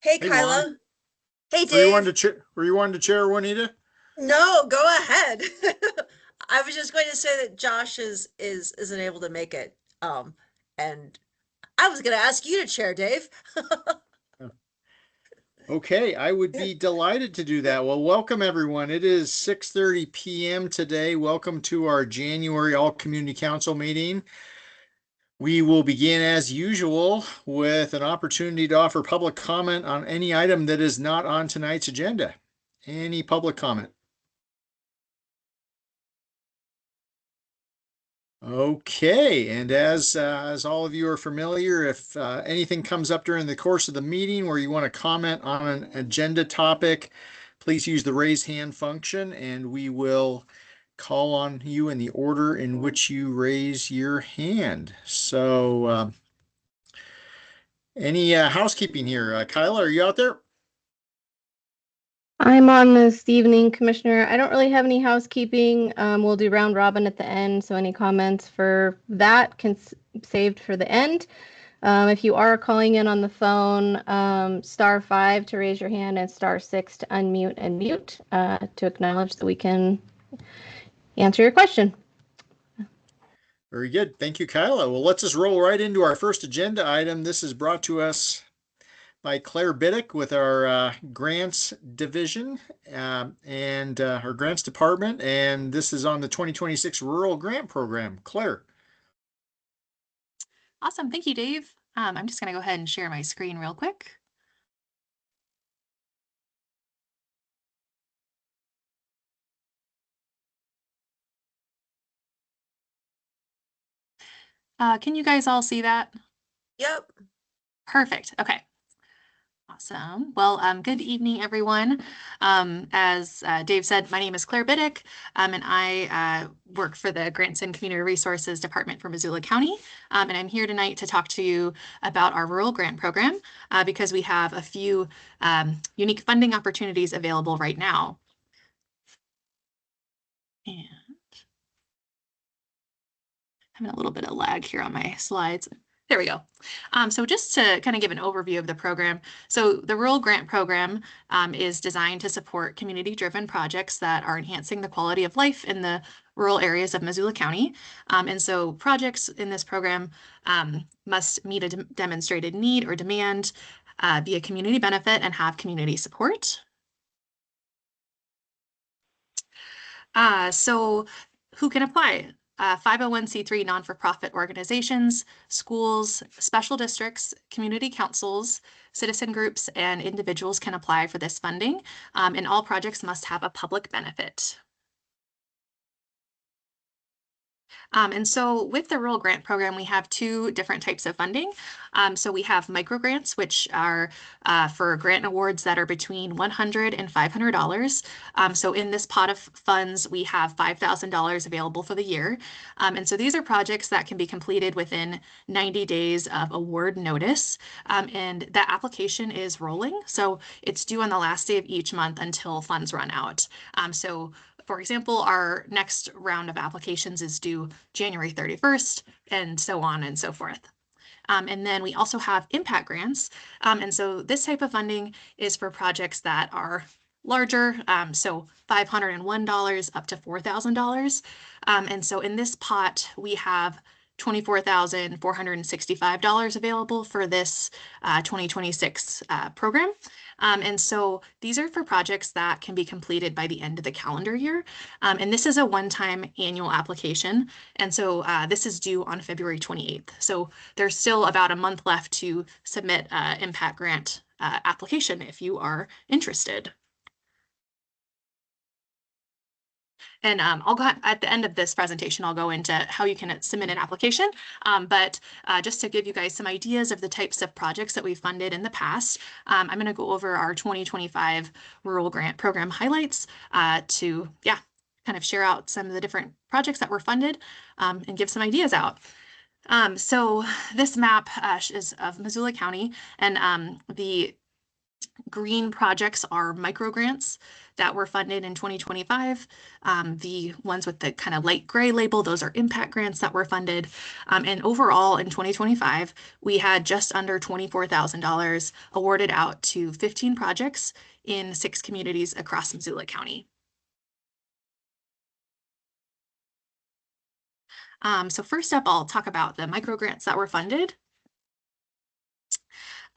Hey, Hey Juan, Kyla. Hey, were you wanting Dave. to chair Juanita? No, go ahead. I was just going to say that Josh isn't able to make it. And I was going to ask you to chair, Dave. Okay, I would be delighted to do that. Well, welcome everyone. It is 6:30 p.m. today. Welcome to our January All Community Council meeting. We will begin as usual with an opportunity to offer public comment on any item that is not on tonight's agenda. Any public comment? Okay, and as all of you are familiar, if anything comes up during the course of the meeting where you want to comment on an agenda topic, please use the raise hand function and we will call on you in the order in which you raise your hand. So, any housekeeping here? Kyla, are you out there? I'm on this evening, Commissioner. I don't really have any housekeeping. We'll do round robin at the end, so any comments for that can saved for the end. If you are calling in on the phone, *5 to raise your hand and *6 to unmute and mute to acknowledge that we can answer your question. Very good. Thank you, Kyla. Well, let's just roll right into our first agenda item. This is brought to us by Claire Biddick with our grants division and her grants department. And this is on the 2026 Rural Grant Program. Claire. Awesome. Thank you, Dave. I'm just going to go ahead and share my screen real quick. Can you guys all see that? Yep. Perfect. Okay. Awesome. Well, good evening, everyone. As Dave said, my name is Claire Biddick, and I work for the Grants and Community Resources Department for Missoula County. And I'm here tonight to talk to you about our rural grant program because we have a few unique funding opportunities available right now. And having a little bit of lag here on my slides. There we go. So just to kind of give an overview of the program. So the Rural Grant Program is designed to support community-driven projects that are enhancing the quality of life in the rural areas of Missoula County. And so projects in this program must meet a demonstrated need or demand, be a community benefit, and have community support. So who can apply? 501c3 non-for-profit organizations, schools, special districts, community councils, citizen groups, and individuals can apply for this funding. And all projects must have a public benefit. And so with the Rural Grant Program, we have two different types of funding. So we have microgrants, which are for grant awards that are between $100 and $500. So in this pot of funds, we have $5,000 available for the year. And so these are projects that can be completed within 90 days of award notice. And that application is rolling. So it's due on the last day of each month until funds run out. So for example, our next round of applications is due January 31st, and so on and so forth. And then we also have impact grants. And so this type of funding is for projects that are larger, so $501 up to $4,000. And so in this pot, we have $24,465 available for this 2026 program. And so these are for projects that can be completed by the end of the calendar year. And this is a one-time annual application. And so this is due on February 28th. So there's still about a month left to submit an impact grant application if you are interested. And I'll go at the end of this presentation, I'll go into how you can submit an application. But just to give you guys some ideas of the types of projects that we've funded in the past, I'm going to go over our 2025 Rural Grant Program highlights to, kind of share out some of the different projects that were funded and give some ideas out. So this map is of Missoula County, and the Green projects are micro grants that were funded in 2025. The ones with the kind of light gray label, those are impact grants that were funded. And overall in 2025, we had just under $24,000 awarded out to 15 projects in 6 communities across Missoula County. So first up, I'll talk about the micro grants that were funded.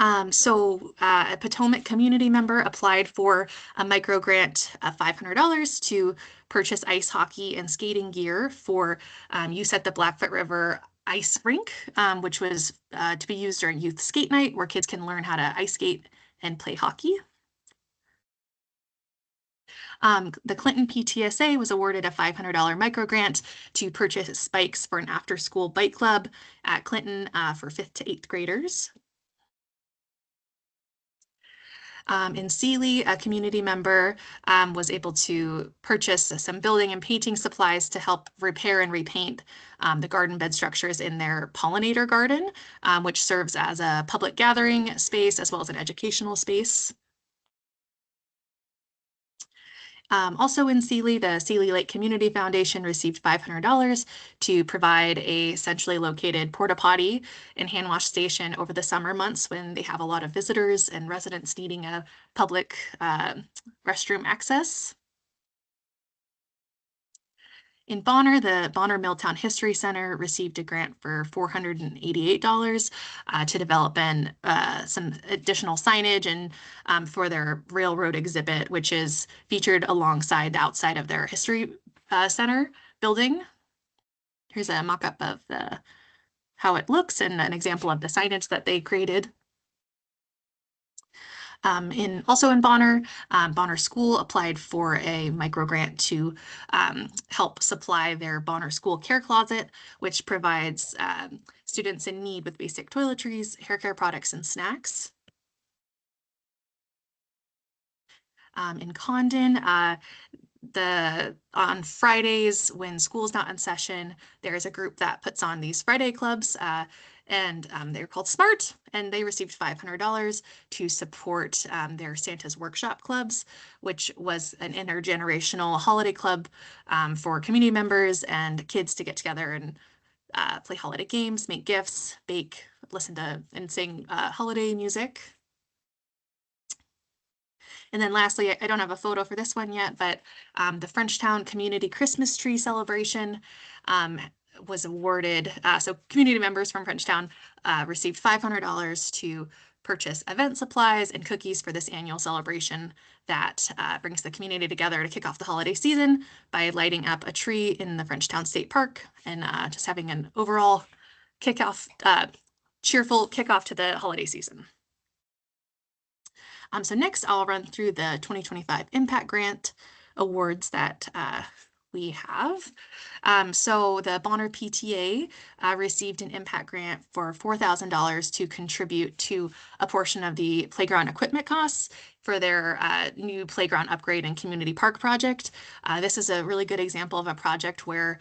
A Potomac community member applied for a micro grant of $500 to purchase ice hockey and skating gear for use at the Blackfoot River ice rink, which was to be used during youth skate night, where kids can learn how to ice skate and play hockey. The Clinton PTSA was awarded a $500 micro grant to purchase bikes for an after-school bike club at Clinton for 5th to 8th graders. In Sealy, a community member was able to purchase some building and painting supplies to help repair and repaint the garden bed structures in their pollinator garden, which serves as a public gathering space as well as an educational space. Also in Sealy, the Sealy Lake Community Foundation received $500 to provide a centrally located porta potty and hand wash station over the summer months when they have a lot of visitors and residents needing a public restroom access. In Bonner, the Bonner Milltown History Center received a grant for $488 to develop some additional signage and for their railroad exhibit, which is featured alongside the outside of their History Center building. Here's a mock-up of how it looks and an example of the signage that they created. Also in Bonner, Bonner School applied for a micro grant to help supply their Bonner School Care Closet, which provides students in need with basic toiletries, hair care products, and snacks. In Condon, on Fridays when school's not in session, there is a group that puts on these Friday clubs, and they're called SMART, and they received $500 to support their Santa's Workshop clubs, which was an intergenerational holiday club for community members and kids to get together and play holiday games, make gifts, bake, listen to and sing holiday music. And then lastly, I don't have a photo for this one yet, but the Frenchtown Community Christmas Tree Celebration was awarded. So community members from Frenchtown received $500 to purchase event supplies and cookies for this annual celebration that brings the community together to kick off the holiday season by lighting up a tree in the Frenchtown State Park and just having an overall kickoff, cheerful kickoff to the holiday season. So next I'll run through the 2025 Impact Grant awards that we have. So the Bonner PTA received an impact grant for $4,000 to contribute to a portion of the playground equipment costs for their new playground upgrade and community park project. This is a really good example of a project where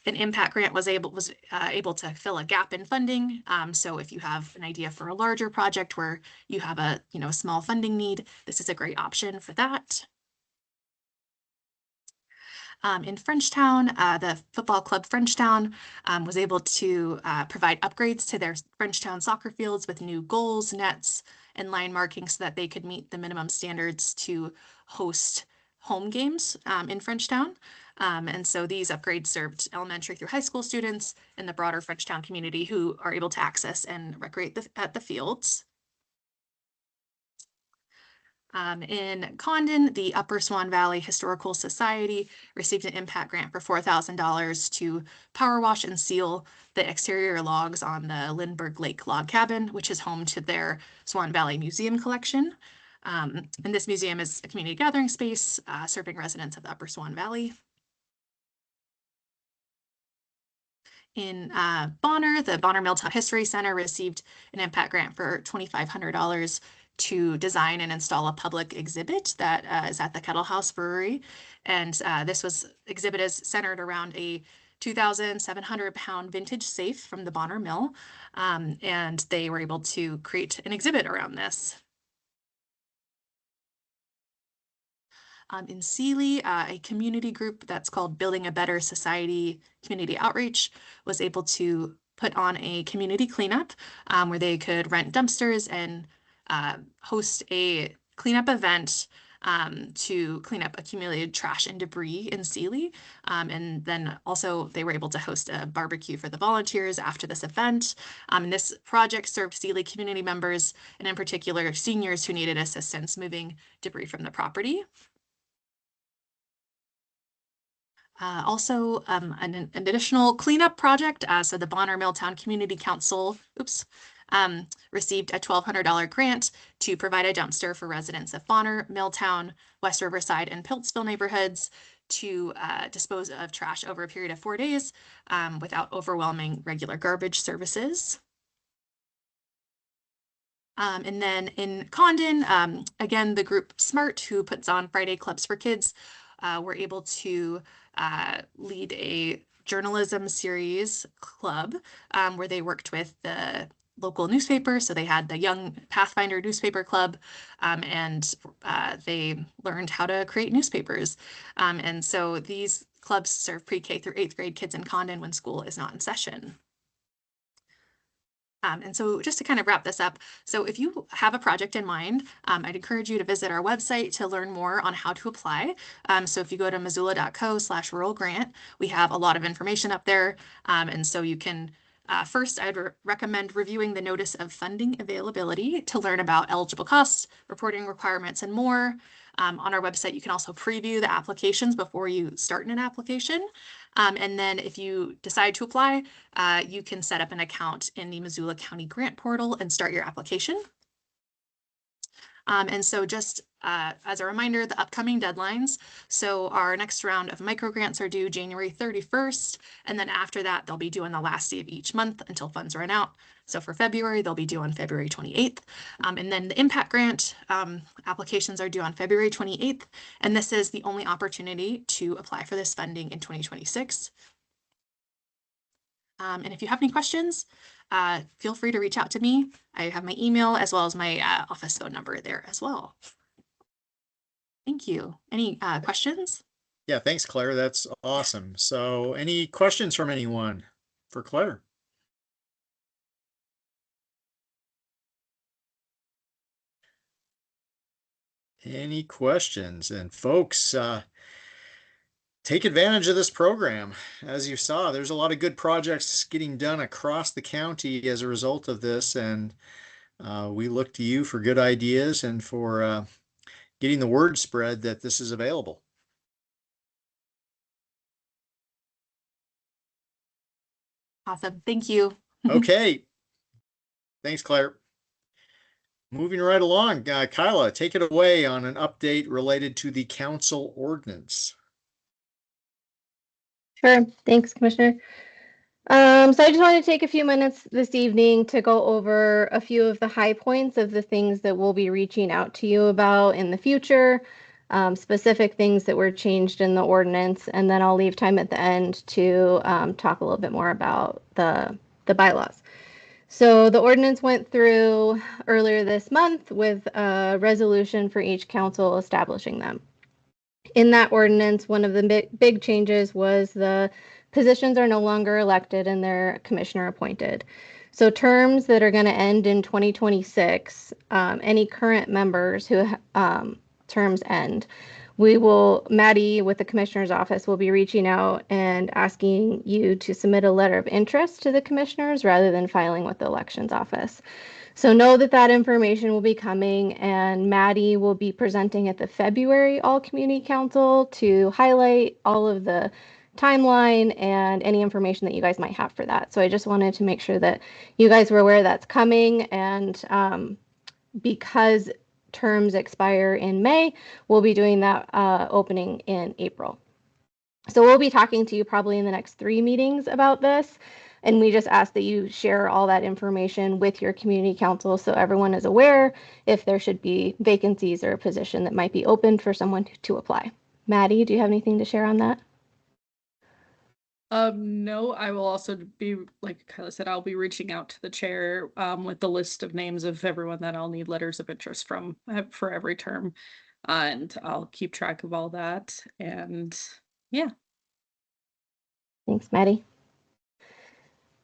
an impact grant was able to fill a gap in funding. So if you have an idea for a larger project where you have a small funding need, this is a great option for that. In Frenchtown, the football club Frenchtown was able to provide upgrades to their Frenchtown soccer fields with new goals, nets, and line markings so that they could meet the minimum standards to host home games in Frenchtown. And so these upgrades served elementary through high school students in the broader Frenchtown community who are able to access and recreate at the fields. In Condon, the Upper Swan Valley Historical Society received an impact grant for $4,000 to power wash and seal the exterior logs on the Lindbergh Lake log cabin, which is home to their Swan Valley Museum collection. And this museum is a community gathering space serving residents of the Upper Swan Valley. In Bonner, the Bonner Milltown History Center received an impact grant for $2,500 to design and install a public exhibit that is at the Kettle House Brewery. And this exhibit is centered around a 2,700-pound vintage safe from the Bonner Mill. And they were able to create an exhibit around this. In Sealy, a community group that's called Building a Better Society Community Outreach was able to put on a community cleanup where they could rent dumpsters and host a cleanup event to clean up accumulated trash and debris in Sealy. And then also they were able to host a barbecue for the volunteers after this event. And this project served Sealy community members, and in particular, seniors who needed assistance moving debris from the property. Also, an additional cleanup project. So the Bonner Milltown Community Council, received a $1,200 grant to provide a dumpster for residents of Bonner, Milltown, West Riverside, and Piltsville neighborhoods to dispose of trash over a period of 4 days without overwhelming regular garbage services. And then in Condon, again, the group SMART, who puts on Friday Clubs for Kids, were able to lead a journalism series club where they worked with the local newspaper. So they had the Young Pathfinder Newspaper Club, and they learned how to create newspapers. And so these clubs serve pre-K through 8th grade kids in Condon when school is not in session. And so just to kind of wrap this up, so if you have a project in mind, I'd encourage you to visit our website to learn more on how to apply. So if you go to missoula.co/rural grant, we have a lot of information up there. And so you can, first, I'd recommend reviewing the notice of funding availability to learn about eligible costs, reporting requirements, and more. On our website, you can also preview the applications before you start an application. And then if you decide to apply, you can set up an account in the Missoula County Grant Portal and start your application. And so just as a reminder, the upcoming deadlines. So our next round of microgrants are due January 31st. And then after that, they'll be due on the last day of each month until funds run out. So for February, they'll be due on February 28th. And then the impact grant applications are due on February 28th. And this is the only opportunity to apply for this funding in 2026. And if you have any questions, feel free to reach out to me. I have my email as well as my office phone number there as well. Thank you. Any questions? Yeah, thanks, Claire. That's awesome. So any questions from anyone for Claire? Any questions? And folks, take advantage of this program. As you saw, there's a lot of good projects getting done across the county as a result of this. And we look to you for good ideas and for getting the word spread that this is available. Awesome. Thank you. Okay. Thanks, Claire. Moving right along, Kyla, take it away on an update related to the council ordinance. Sure. Thanks, Commissioner. So I just wanted to take a few minutes this evening to go over a few of the high points of the things that we'll be reaching out to you about in the future, specific things that were changed in the ordinance, and then I'll leave time at the end to talk a little bit more about the bylaws. So the ordinance went through earlier this month with a resolution for each council establishing them. In that ordinance, one of the big changes was the positions are no longer elected and they're commissioner appointed. So terms that are going to end in 2026, any current members who terms end, Maddie with the commissioner's office will be reaching out and asking you to submit a letter of interest to the commissioners rather than filing with the elections office. So know that information will be coming, and Maddie will be presenting at the February All Community Council to highlight all of the timeline and any information that you guys might have for that. So I just wanted to make sure that you guys were aware that's coming, and because terms expire in May, we'll be doing that opening in April. So we'll be talking to you probably in the next 3 meetings about this. And we just ask that you share all that information with your community council so everyone is aware if there should be vacancies or a position that might be open for someone to apply. Maddie, do you have anything to share on that? No, I will also be, like Kyla said, I'll be reaching out to the chair with the list of names of everyone that I'll need letters of interest from for every term. and I'll keep track of all that. And yeah. Thanks, Maddie.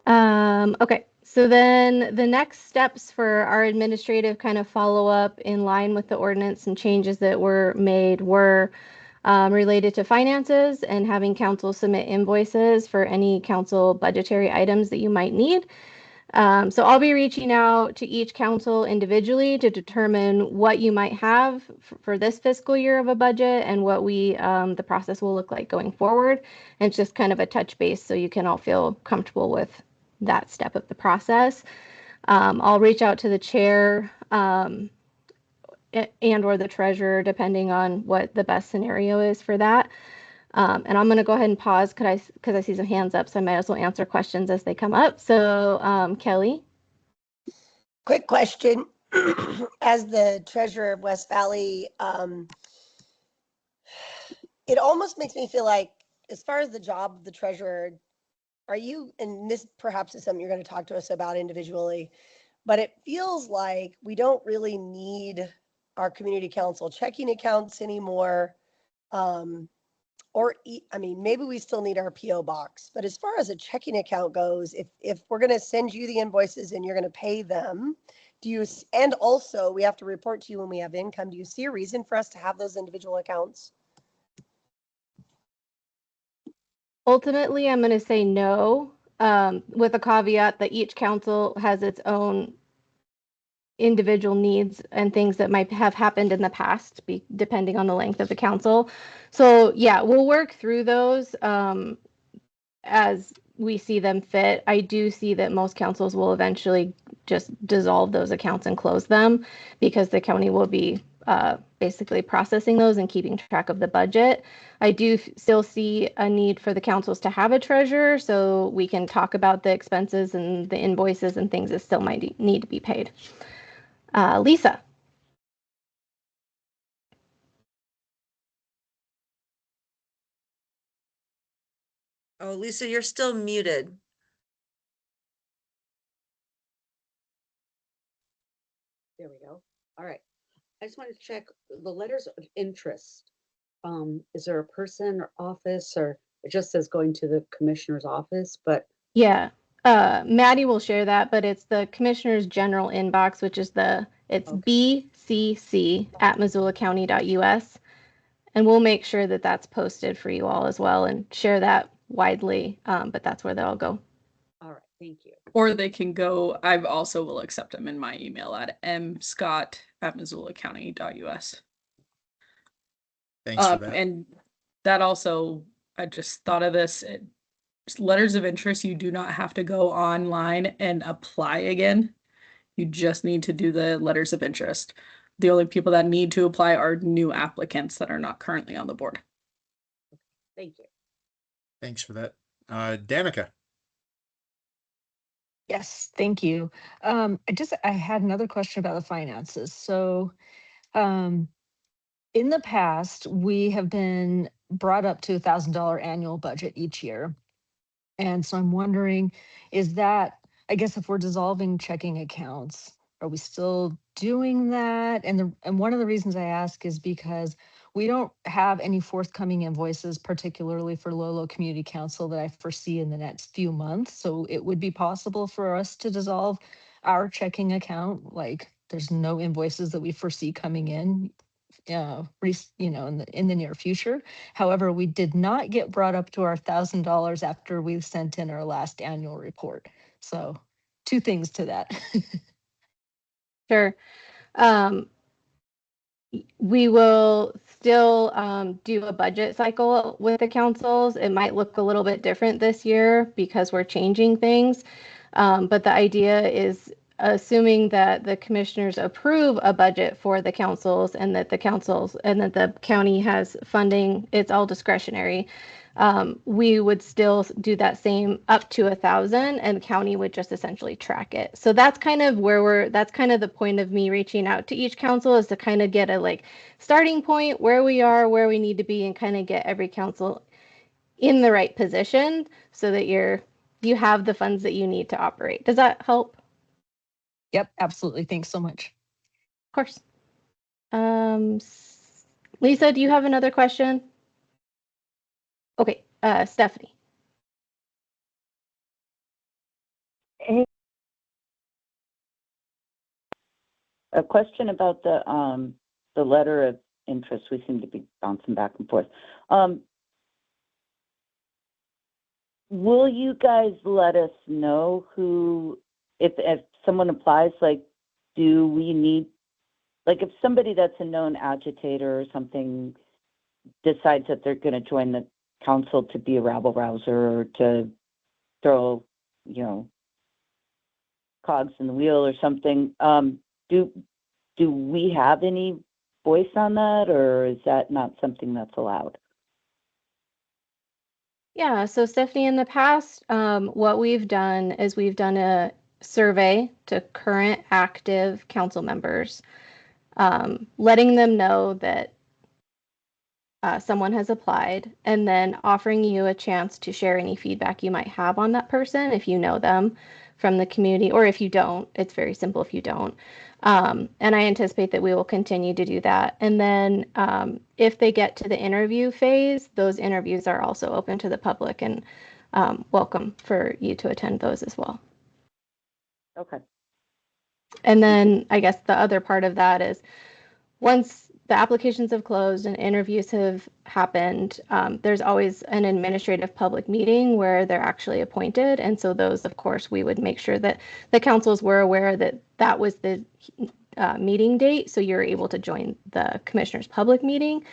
Okay, so then the next steps for our administrative kind of follow-up in line with the ordinance and changes that were made were related to finances and having council submit invoices for any council budgetary items that you might need. So I'll be reaching out to each council individually to determine what you might have for this fiscal year of a budget and what the process will look like going forward. And it's just kind of a touch base so you can all feel comfortable with that step of the process. I'll reach out to the chair and or the treasurer, depending on what the best scenario is for that. And I'm going to go ahead and pause because I see some hands up, so I might as well answer questions as they come up. So Kelly. Quick question. As the treasurer of West Valley, it almost makes me feel like, as far as the job of the treasurer, are you, and this perhaps is something you're going to talk to us about individually, but it feels like we don't really need our community council checking accounts anymore. I mean, maybe we still need our PO box, but as far as a checking account goes, if we're going to send you the invoices and you're going to pay them, and also we have to report to you when we have income, do you see a reason for us to have those individual accounts? Ultimately, I'm going to say no, with a caveat that each council has its own individual needs and things that might have happened in the past, depending on the length of the council. So yeah, we'll work through those as we see them fit. I do see that most councils will eventually just dissolve those accounts and close them because the county will be basically processing those and keeping track of the budget. I do still see a need for the councils to have a treasurer so we can talk about the expenses and the invoices and things that still might need to be paid. Lisa. Oh, Lisa, you're still muted. There we go. All right. I just wanted to check the letters of interest. Is there a person or office, or it just says going to the commissioner's office, but Yeah. Maddie will share that, but it's the commissioner's general inbox, which is it's Okay. bcc@missoulacounty.us. And we'll make sure that that's posted for you all as well and share that widely. But that's where they'll go. All right. Thank you. Or they can go, I also will accept them in my email at mscott@missoulacounty.us. Thanks for that. And that also, I just thought of this. Letters of interest, you do not have to go online and apply again. You just need to do the letters of interest. The only people that need to apply are new applicants that are not currently on the board. Thank you. Thanks for that. Danica. Yes, thank you. I had another question about the finances. So, in the past, we have been brought up to $1,000 annual budget each year. And so I'm wondering, is that, I guess if we're dissolving checking accounts, are we still doing that? And one of the reasons I ask is because we don't have any forthcoming invoices, particularly for Lolo Community Council, that I foresee in the next few months. So it would be possible for us to dissolve our checking account. Like there's no invoices that we foresee coming in, in the near future. However, we did not get brought up to our $1,000 after we sent in our last annual report. So 2 things to that. Sure. We will still do a budget cycle with the councils. It might look a little bit different this year because we're changing things. But the idea is assuming that the commissioners approve a budget for the councils and that the county has funding, it's all discretionary. We would still do that same up to 1,000 and the county would just essentially track it. So that's kind of that's kind of the point of me reaching out to each council is to kind of get a starting point where we are, where we need to be and kind of get every council in the right position so that you have the funds that you need to operate. Does that help? Yep, absolutely. Thanks so much. Of course. Lisa, do you have another question? Okay, Stephanie. A question about the letter of interest. We seem to be bouncing back and forth. Will you guys let us know who, if someone applies, like, do we need, like, if somebody that's a known agitator or something decides that they're going to join the council to be a rabble rouser or to throw, you know, cogs in the wheel or something, do we have any voice on that, or is that not something that's allowed? Yeah, so Stephanie, in the past, what we've done is we've done a survey to current active council members, letting them know that someone has applied, and then offering you a chance to share any feedback you might have on that person if you know them from the community, or if you don't. It's very simple if you don't. And I anticipate that we will continue to do that. And then if they get to the interview phase, those interviews are also open to the public and welcome for you to attend those as well. Okay. And then I guess the other part of that is once the applications have closed and interviews have happened, there's always an administrative public meeting where they're actually appointed. And so those, of course, we would make sure that the councils were aware that that was the meeting date. So you're able to join the commissioner's public meeting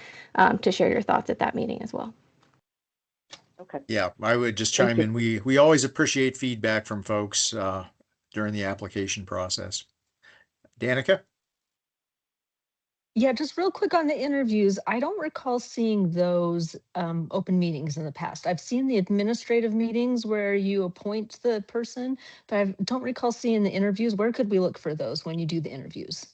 to share your thoughts at that meeting as well. Okay. Yeah, I would just Thank chime in. We always appreciate feedback from folks during the application process. Danica? Yeah, just real quick on the interviews. I don't recall seeing those open meetings in the past. I've seen the administrative meetings where you appoint the person, but I don't recall seeing the interviews. Where could we look for those when you do the interviews?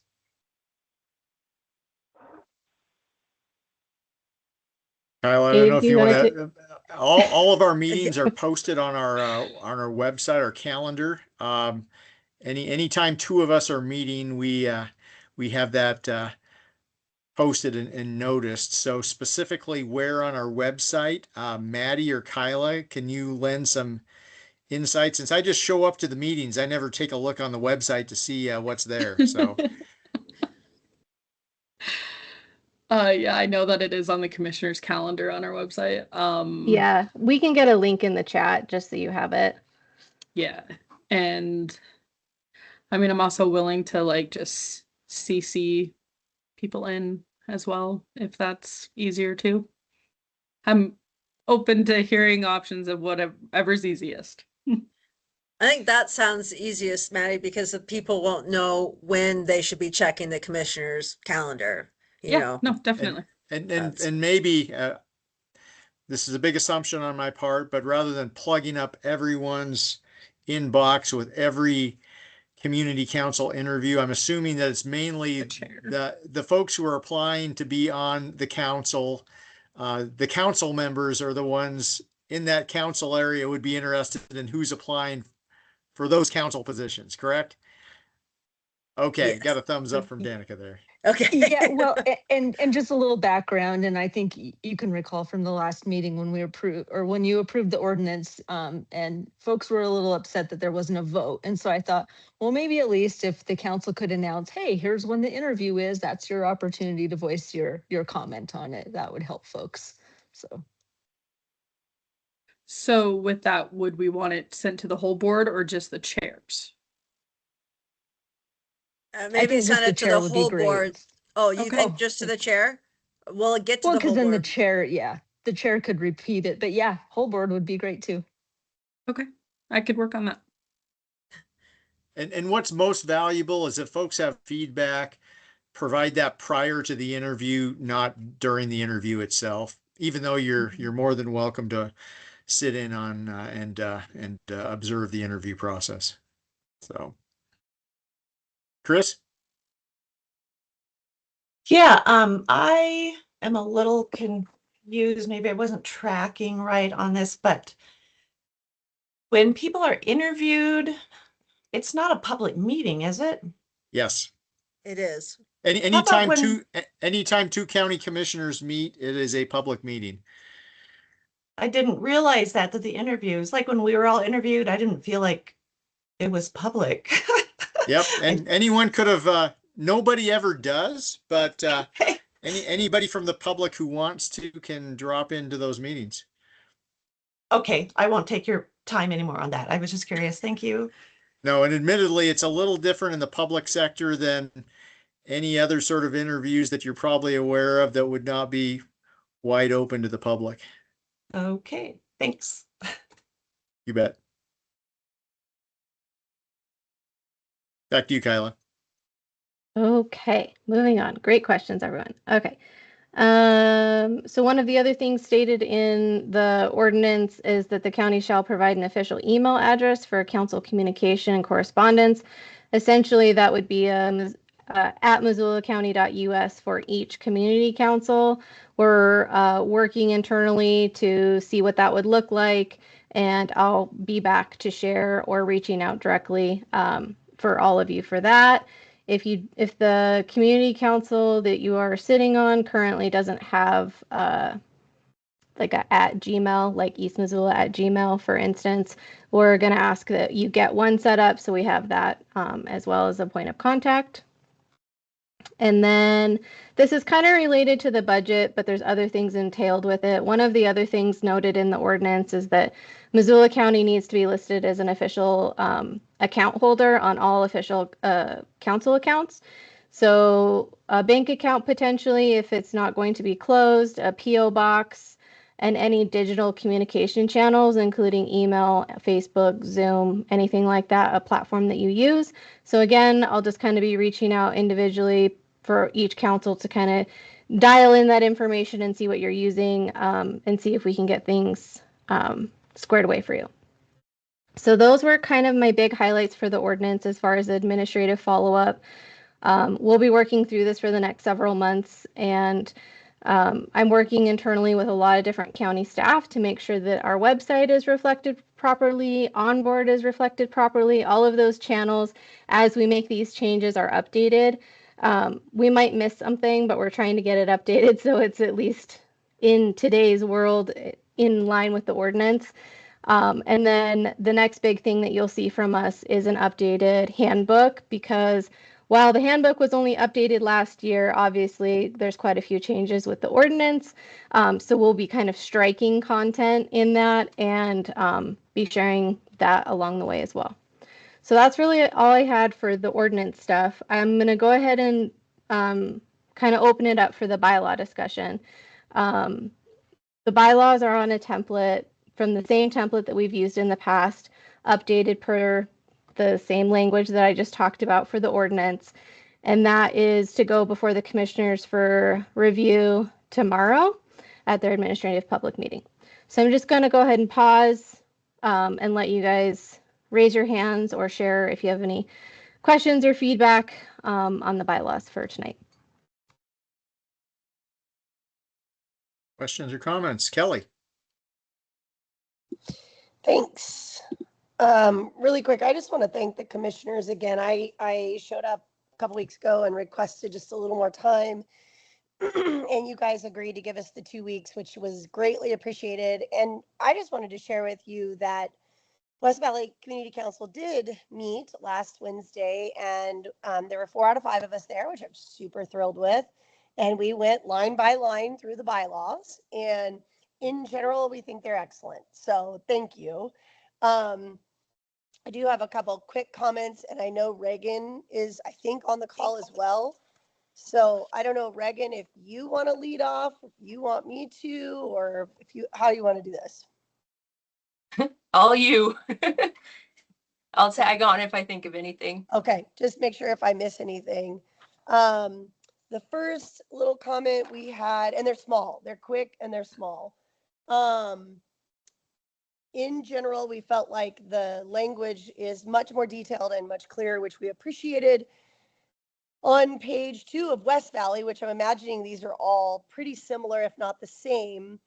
Kyle, I don't know if you want wanna to. All of our meetings are posted on our website, our calendar. Anytime two of us are meeting, we have that posted and noticed. So specifically, where on our website, Maddie or Kyla, can you lend some insight? Since I just show up to the meetings, I never take a look on the website to see what's there. So. Yeah, I know that it is on the commissioner's calendar on our website. Yeah, we can get a link in the chat just so you have it. Yeah. And I mean, I'm also willing to like just CC people in as well, if that's easier too. I'm open to hearing options of whatever's easiest. I think that sounds easiest, Maddie, because the people won't know when they should be checking the commissioner's calendar. You know, no, definitely. And maybe this is a big assumption on my part, but rather than plugging up everyone's inbox with every community council interview, I'm assuming that it's mainly the folks who are applying to be on the council. The council members are the ones in that council area would be interested in who's applying for those council positions, correct? Okay, Yes. got a thumbs up from Danica there. Okay. Yeah, well, and just a little background, and I think you can recall from the last meeting when we approved, or when you approved the ordinance, and folks were a little upset that there wasn't a vote. And so I thought, well, maybe at least if the council could announce, hey, here's when the interview is, that's your opportunity to voice your comment on it. That would help folks. So with that, would we want it sent to the whole board or just the chairs? Maybe send it to the whole board. Oh, you Okay. think just to the chair? Will it get to the whole because then board? the chair could repeat it. But yeah, whole board would be great too. Okay, I could work on that. And what's most valuable is if folks have feedback, provide that prior to the interview, not during the interview itself. Even though you're more than welcome to sit in on and observe the interview process. So, Chris? Yeah, I am a little confused. Maybe I wasn't tracking right on this, but when people are interviewed, it's not a public meeting, is it? Yes. It is. Anytime when- anytime two county commissioners meet, it is a public meeting. I didn't realize that the interviews, like when we were all interviewed, I didn't feel like it was public. Yep, and anyone could have, nobody ever does, but anybody from the public who wants to can drop into those meetings. Okay, I won't take your time anymore on that. I was just curious. Thank you. No, and admittedly, it's a little different in the public sector than any other sort of interviews that you're probably aware of that would not be wide open to the public. Okay, thanks. You bet. Back to you, Kyla. Okay, moving on. Great questions, everyone. Okay. So one of the other things stated in the ordinance is that the county shall provide an official email address for council communication and correspondence. Essentially, that would be at missoulacounty.us for each community council. We're working internally to see what that would look like, and I'll be back to share or reaching out directly for all of you for that. If the community council that you are sitting on currently doesn't have like a @Gmail, like East Missoula @Gmail, for instance, we're going to ask that you get one set up so we have that as well as a point of contact. And then this is kind of related to the budget, but there's other things entailed with it. One of the other things noted in the ordinance is that Missoula County needs to be listed as an official account holder on all official council accounts. So a bank account potentially, if it's not going to be closed, a PO box, and any digital communication channels, including email, Facebook, Zoom, anything like that, a platform that you use. So again, I'll just kind of be reaching out individually for each council to kind of dial in that information and see what you're using and see if we can get things squared away for you. So those were kind of my big highlights for the ordinance as far as administrative follow-up. We'll be working through this for the next several months, and I'm working internally with a lot of different county staff to make sure that our website is reflected properly, onboard is reflected properly, all of those channels as we make these changes are updated. We might miss something, but we're trying to get it updated so it's at least in today's world in line with the ordinance. And then the next big thing that you'll see from us is an updated handbook, because while the handbook was only updated last year, obviously there's quite a few changes with the ordinance. So we'll be kind of striking content in that and be sharing that along the way as well. So that's really all I had for the ordinance stuff. I'm going to go ahead and kind of open it up for the bylaw discussion. The bylaws are on a template from the same template that we've used in the past, updated per the same language that I just talked about for the ordinance. And that is to go before the commissioners for review tomorrow at their administrative public meeting. So I'm just going to go ahead and pause and let you guys raise your hands or share if you have any questions or feedback on the bylaws for tonight. Questions or comments? Kelly? Thanks. Really quick, I just want to thank the commissioners again. I showed up a couple weeks ago and requested just a little more time. And you guys agreed to give us the 2 weeks, which was greatly appreciated. And I just wanted to share with you that West Valley Community Council did meet last Wednesday, and there were 4 out of 5 of us there, which I'm super thrilled with. And we went line by line through the bylaws, and in general, we think they're excellent. So thank you. I do have a couple quick comments, and I know Reagan is, I think, on the call as well. So I don't know, Reagan, if you want to lead off, if you want me to, or if you, how you want to do this. All you. I'll tag on if I think of anything. Okay, just make sure if I miss anything. The first little comment we had, and they're small, they're quick and they're small. In general, we felt like the language is much more detailed and much clearer, which we appreciated. On page 2 of West Valley, which I'm imagining these are all pretty similar, if not the same,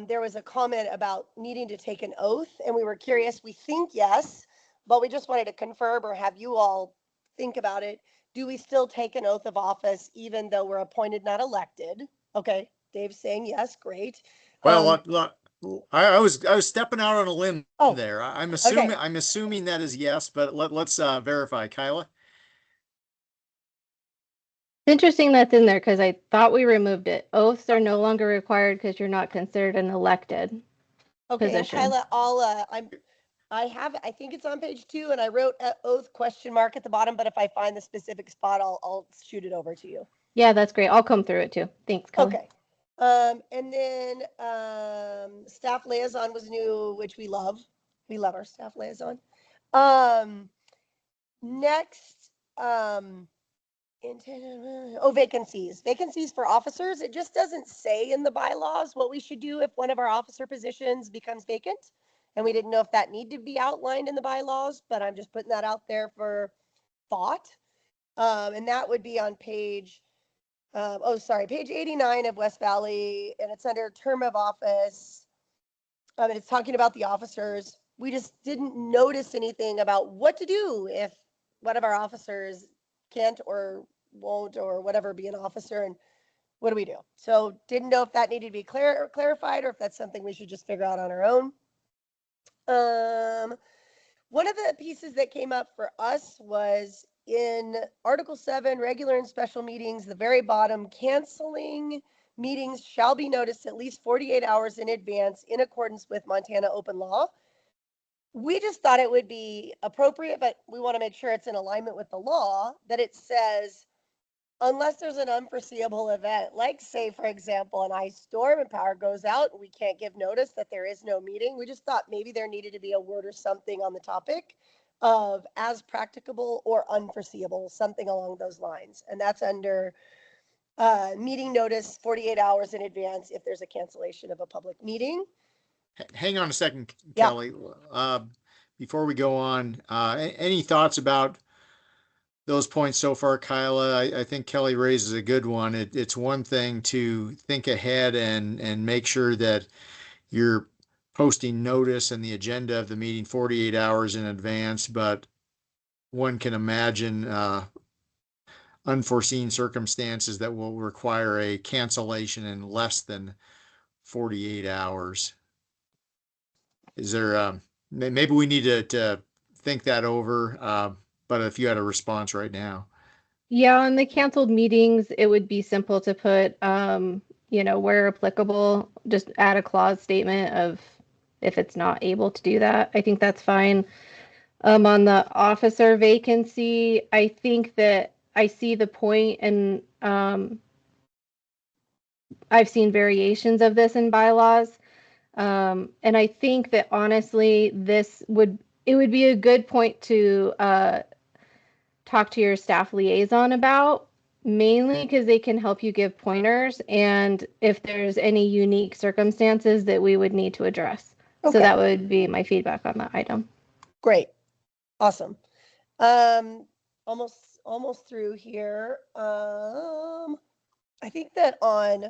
there was a comment about needing to take an oath, and we were curious. We think yes, but we just wanted to confirm or have you all think about it. do we still take an oath of office even though we're appointed, not elected? Okay, Dave's saying yes, great. Well, I was stepping out on a limb Oh, there. I'm okay. assuming that is yes, but let's verify. Kyla? It's interesting that's in there because I thought we removed it. Oaths are no longer required because you're not considered an elected Okay, position. and Kyla, I think it's on page 2, and I wrote oath question mark at the bottom, but if I find the specific spot, I'll shoot it over to you. Yeah, that's great. I'll come through it too. Thanks, Kelly. Okay. And then staff liaison was new, which we love. We love our staff liaison. Next, vacancies. Vacancies for officers. It just doesn't say in the bylaws what we should do if one of our officer positions becomes vacant. And we didn't know if that needed to be outlined in the bylaws, but I'm just putting that out there for thought. And that would be on page, page 89 of West Valley, and it's under term of office. And it's talking about the officers. We just didn't notice anything about what to do if one of our officers can't or won't or whatever be an officer, and what do we do? So didn't know if that needed to be clarified or if that's something we should just figure out on our own. One of the pieces that came up for us was in Article 7, regular and special meetings, the very bottom, canceling meetings shall be noticed at least 48 hours in advance in accordance with Montana open law. We just thought it would be appropriate, but we want to make sure it's in alignment with the law, that it says, unless there's an unforeseeable event, like say, for example, an ice storm and power goes out and we can't give notice that there is no meeting. We just thought maybe there needed to be a word or something on the topic of as practicable or unforeseeable, something along those lines. And that's under meeting notice 48 hours in advance if there's a cancellation of a public meeting. Hang on a second, Yeah. Kelly. Before we go on, any thoughts about those points so far, Kyla? I think Kelly raises a good one. It's one thing to think ahead and make sure that you're posting notice and the agenda of the meeting 48 hours in advance, but one can imagine unforeseen circumstances that will require a cancellation in less than 48 hours. Is there, maybe we need to think that over, but if you had a response right now. Yeah, on the canceled meetings, it would be simple to put, where applicable, just add a clause statement of if it's not able to do that. I think that's fine. On the officer vacancy, I think that I see the point, and I've seen variations of this in bylaws. And I think that honestly, it would be a good point to talk to your staff liaison about, mainly because they can help you give pointers and if there's any unique circumstances that we would need to address. Okay. So that would be my feedback on that item. Great. Awesome. Almost through here. I think that on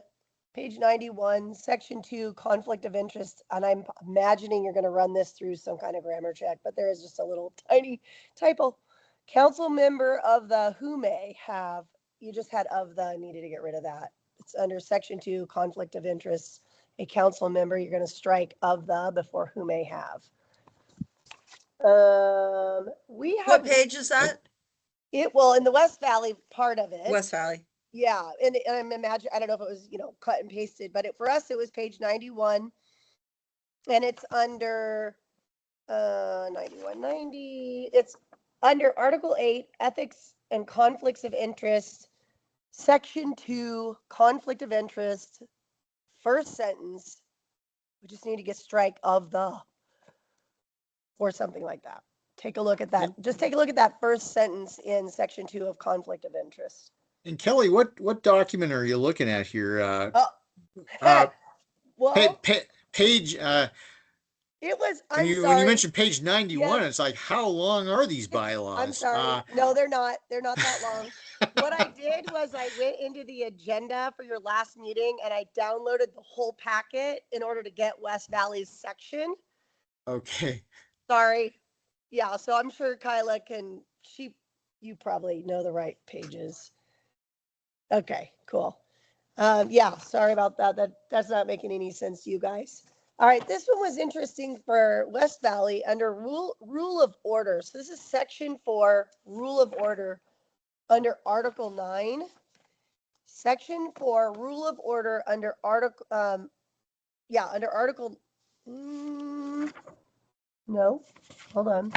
page 91, section 2, conflict of interest, and I'm imagining you're going to run this through some kind of grammar check, but there is just a little tiny typo. Council member of the who may have, you just had of the, needed to get rid of that. It's under section 2, conflict of interest. A council member, you're going to strike of the before who may have. We have What page is that? it. Well, in the West Valley part of it. West Valley. Yeah, and I'm imagining, I don't know if it was, cut and pasted, but for us, it was page 91. And it's under 9190. It's under Article 8, Ethics and Conflicts of Interest, Section 2, Conflict of Interest, first sentence. We just need to get strike of the, or something like that. Take a look at that. Just take a look at that first sentence in Section 2 of Conflict of Interest. And Kelly, what document are you looking at here? Well, page. It was, when you mentioned page 91, It's like, how long are these bylaws? I'm sorry. No, they're not. They're not that long. What I did was I went into the agenda for your last meeting and I downloaded the whole packet in order to get West Valley's section. Okay. Sorry. Yeah, so I'm sure Kyla she You probably know the right pages. Okay, cool. Yeah, sorry about that. That's not making any sense to you guys. All right, this one was interesting for West Valley under rule of order. So this is section 4, rule of order under Article 9. Section 4, rule of order under Article under Article no, hold on,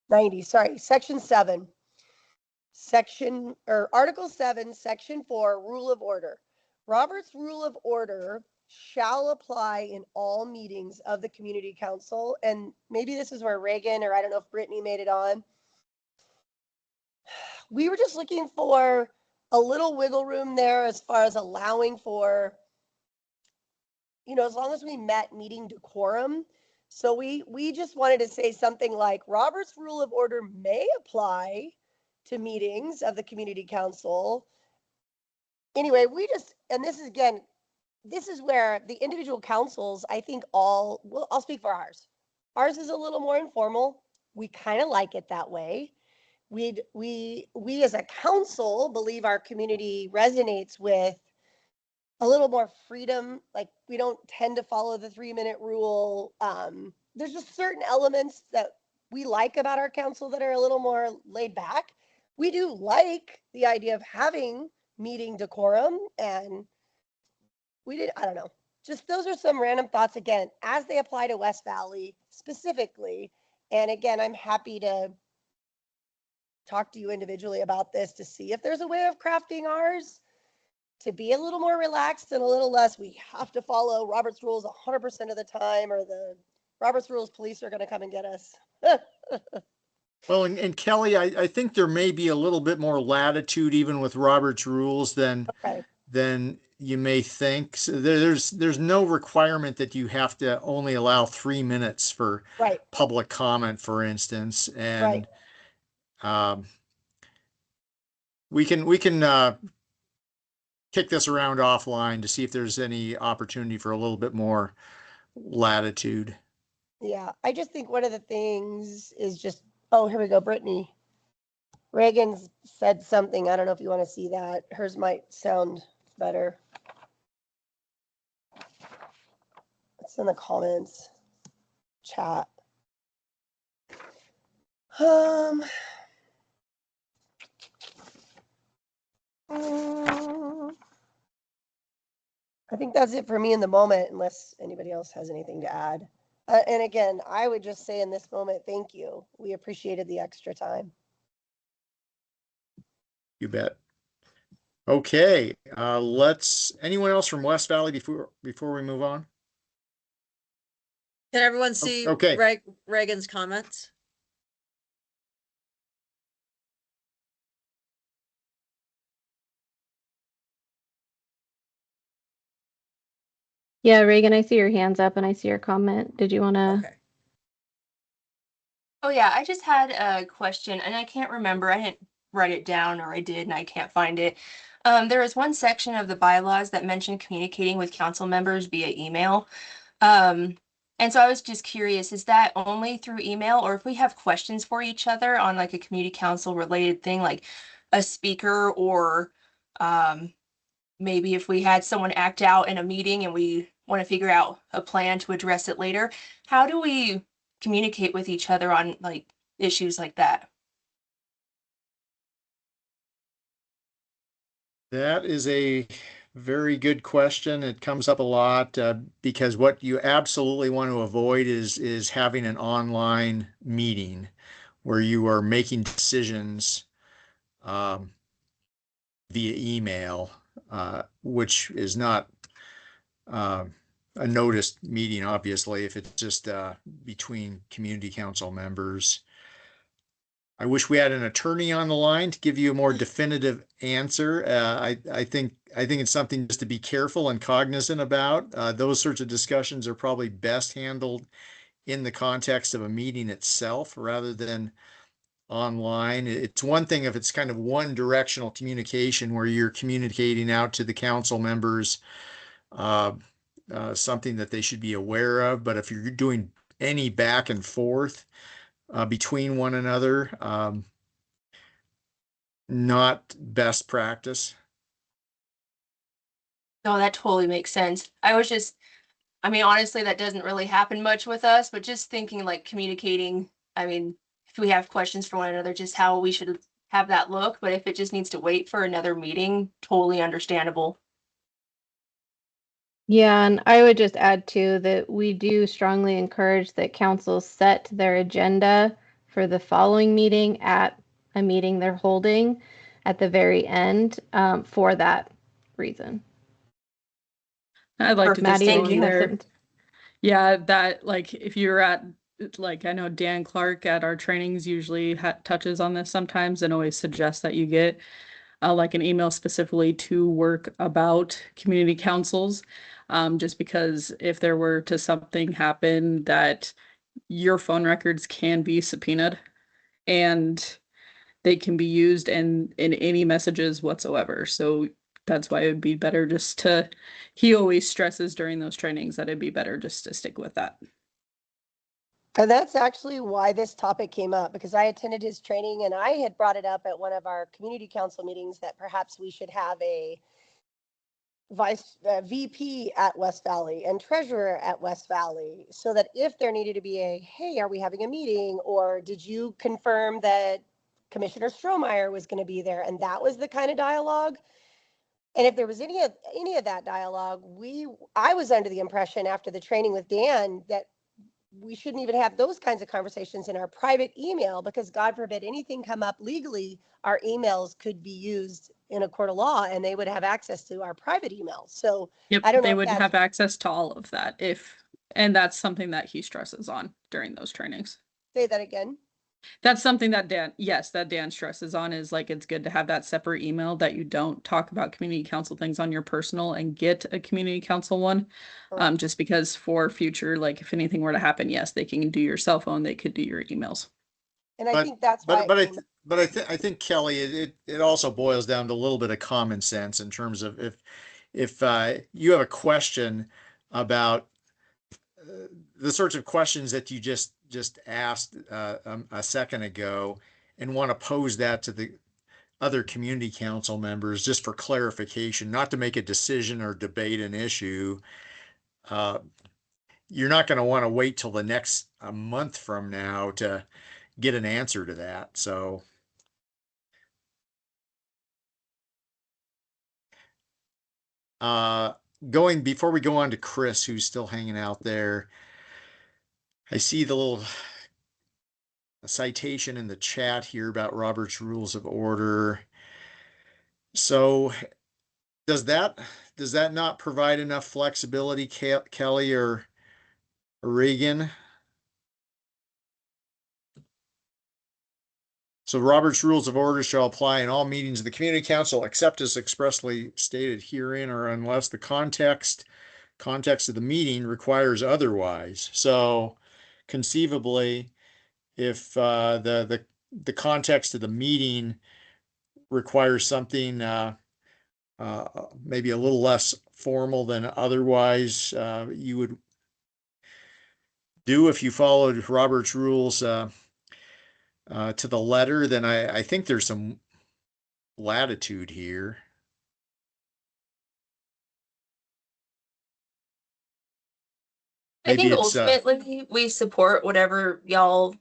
90, sorry, Section 7. Article 7, Section 4, Rule of Order. Robert's Rule of Order shall apply in all meetings of the Community Council. And maybe this is where Reagan, or I don't know if Brittany made it on. We were just looking for a little wiggle room there as far as allowing for, as long as we met meeting decorum. So we just wanted to say something like Robert's Rule of Order may apply to meetings of the Community Council. Anyway, and this is where the individual councils, I think I'll speak for ours. Ours is a little more informal. We kind of like it that way. We as a council believe our community resonates with a little more freedom. Like, we don't tend to follow the 3-minute rule. There's just certain elements that we like about our council that are a little more laid back. We do like the idea of having meeting decorum, and I don't know. Just those are some random thoughts, again, as they apply to West Valley specifically. And again, I'm happy to talk to you individually about this to see if there's a way of crafting ours to be a little more relaxed and a little less, we have to follow Robert's rules 100% of the time, or the Robert's rules police are going to come and get us. Well, and Kelly, I think there may be a little bit more latitude even with Robert's rules than you may think. So there's no requirement that you have to only allow 3 minutes for public comment, for instance. And we can kick this around offline to see if there's any opportunity for a little bit more latitude. Yeah, I just think one of the things is just, oh, here we go, Brittany. Reagan's said something. I don't know if you want to see that. Hers might sound better. It's in the comments chat. I think that's it for me in the moment, unless anybody else has anything to add. And again, I would just say in this moment, thank you. We appreciated the extra time. You bet. Okay, anyone else from West Valley before we move on? Can everyone see Reagan's comments? Yeah, Reagan, I see your hands up and I see your comment. Did you want to? Okay. Oh yeah, I just had a question and I can't remember. I didn't write it down, or I did and I can't find it. There is one section of the bylaws that mentioned communicating with council members via email. And so I was just curious, is that only through email, or if we have questions for each other on like a community council related thing, like a speaker, or maybe if we had someone act out in a meeting and we want to figure out a plan to address it later, how do we communicate with each other on like issues like that? That is a very good question. It comes up a lot because what you absolutely want to avoid is having an online meeting where you are making decisions via email, which is not a noticed meeting, obviously, if it's just between community council members. I wish we had an attorney on the line to give you a more definitive answer. I think it's something just to be careful and cognizant about. Those sorts of discussions are probably best handled in the context of a meeting itself rather than online. It's one thing if it's kind of one directional communication where you're communicating out to the council members something that they should be aware of. But if you're doing any back and forth between one another, not best practice. No, that totally makes sense. I mean, honestly, that doesn't really happen much with us, but just thinking like communicating, I mean, if we have questions for one another, just how we should have that look, but if it just needs to wait for another meeting, totally understandable. Yeah, and I would just add too that we do strongly encourage that council set their agenda for the following meeting at a meeting they're holding at the very end for that reason. I'd like to Perfect, just Maddie, throw thank did in you have there. something? Yeah, that like if you're at like I know Dan Clark at our trainings usually touches on this sometimes and always suggests that you get like an email specifically to work about community councils. Just because if there were to something happen that your phone records can be subpoenaed and they can be used in any messages whatsoever. So that's why it would be better just to, he always stresses during those trainings that it'd be better just to stick with that. And that's actually why this topic came up, because I attended his training and I had brought it up at one of our community council meetings that perhaps we should have a VP at West Valley and treasurer at West Valley, so that if there needed to be a, hey, are we having a meeting? Or did you confirm that Commissioner Strohmeyer was going to be there? And that was the kind of dialogue. And if there was any of that dialogue, I was under the impression after the training with Dan that we shouldn't even have those kinds of conversations in our private email, because God forbid anything come up legally, our emails could be used in a court of law and they would have access to our private emails. So Yep, I don't know they if would that's, have access to all of that and that's something that he stresses on during those trainings. say that again. That's something that Dan stresses on is like, it's good to have that separate email that you don't talk about community council things on your personal and get a community council one. Just because for future, like if anything were to happen, yes, they can do your cell phone, they could do your emails. And I think that's why. I think Kelly, it also boils down to a little bit of common sense in terms of if you have a question about the sorts of questions that you just asked a second ago and want to pose that to the other community council members just for clarification, not to make a decision or debate an issue. You're not going to want to wait till the next a month from now to get an answer to that. So before we go on to Chris, who's still hanging out there, I see the little citation in the chat here about Robert's Rules of Order. So does that not provide enough flexibility, Kelly or Regan? So Robert's Rules of Order shall apply in all meetings of the Community Council except as expressly stated herein or unless the context of the meeting requires otherwise. So conceivably, if the context of the meeting requires something maybe a little less formal than otherwise you would do if you followed Robert's rules to the letter, then I think there's some latitude here. I think ultimately we support whatever y'all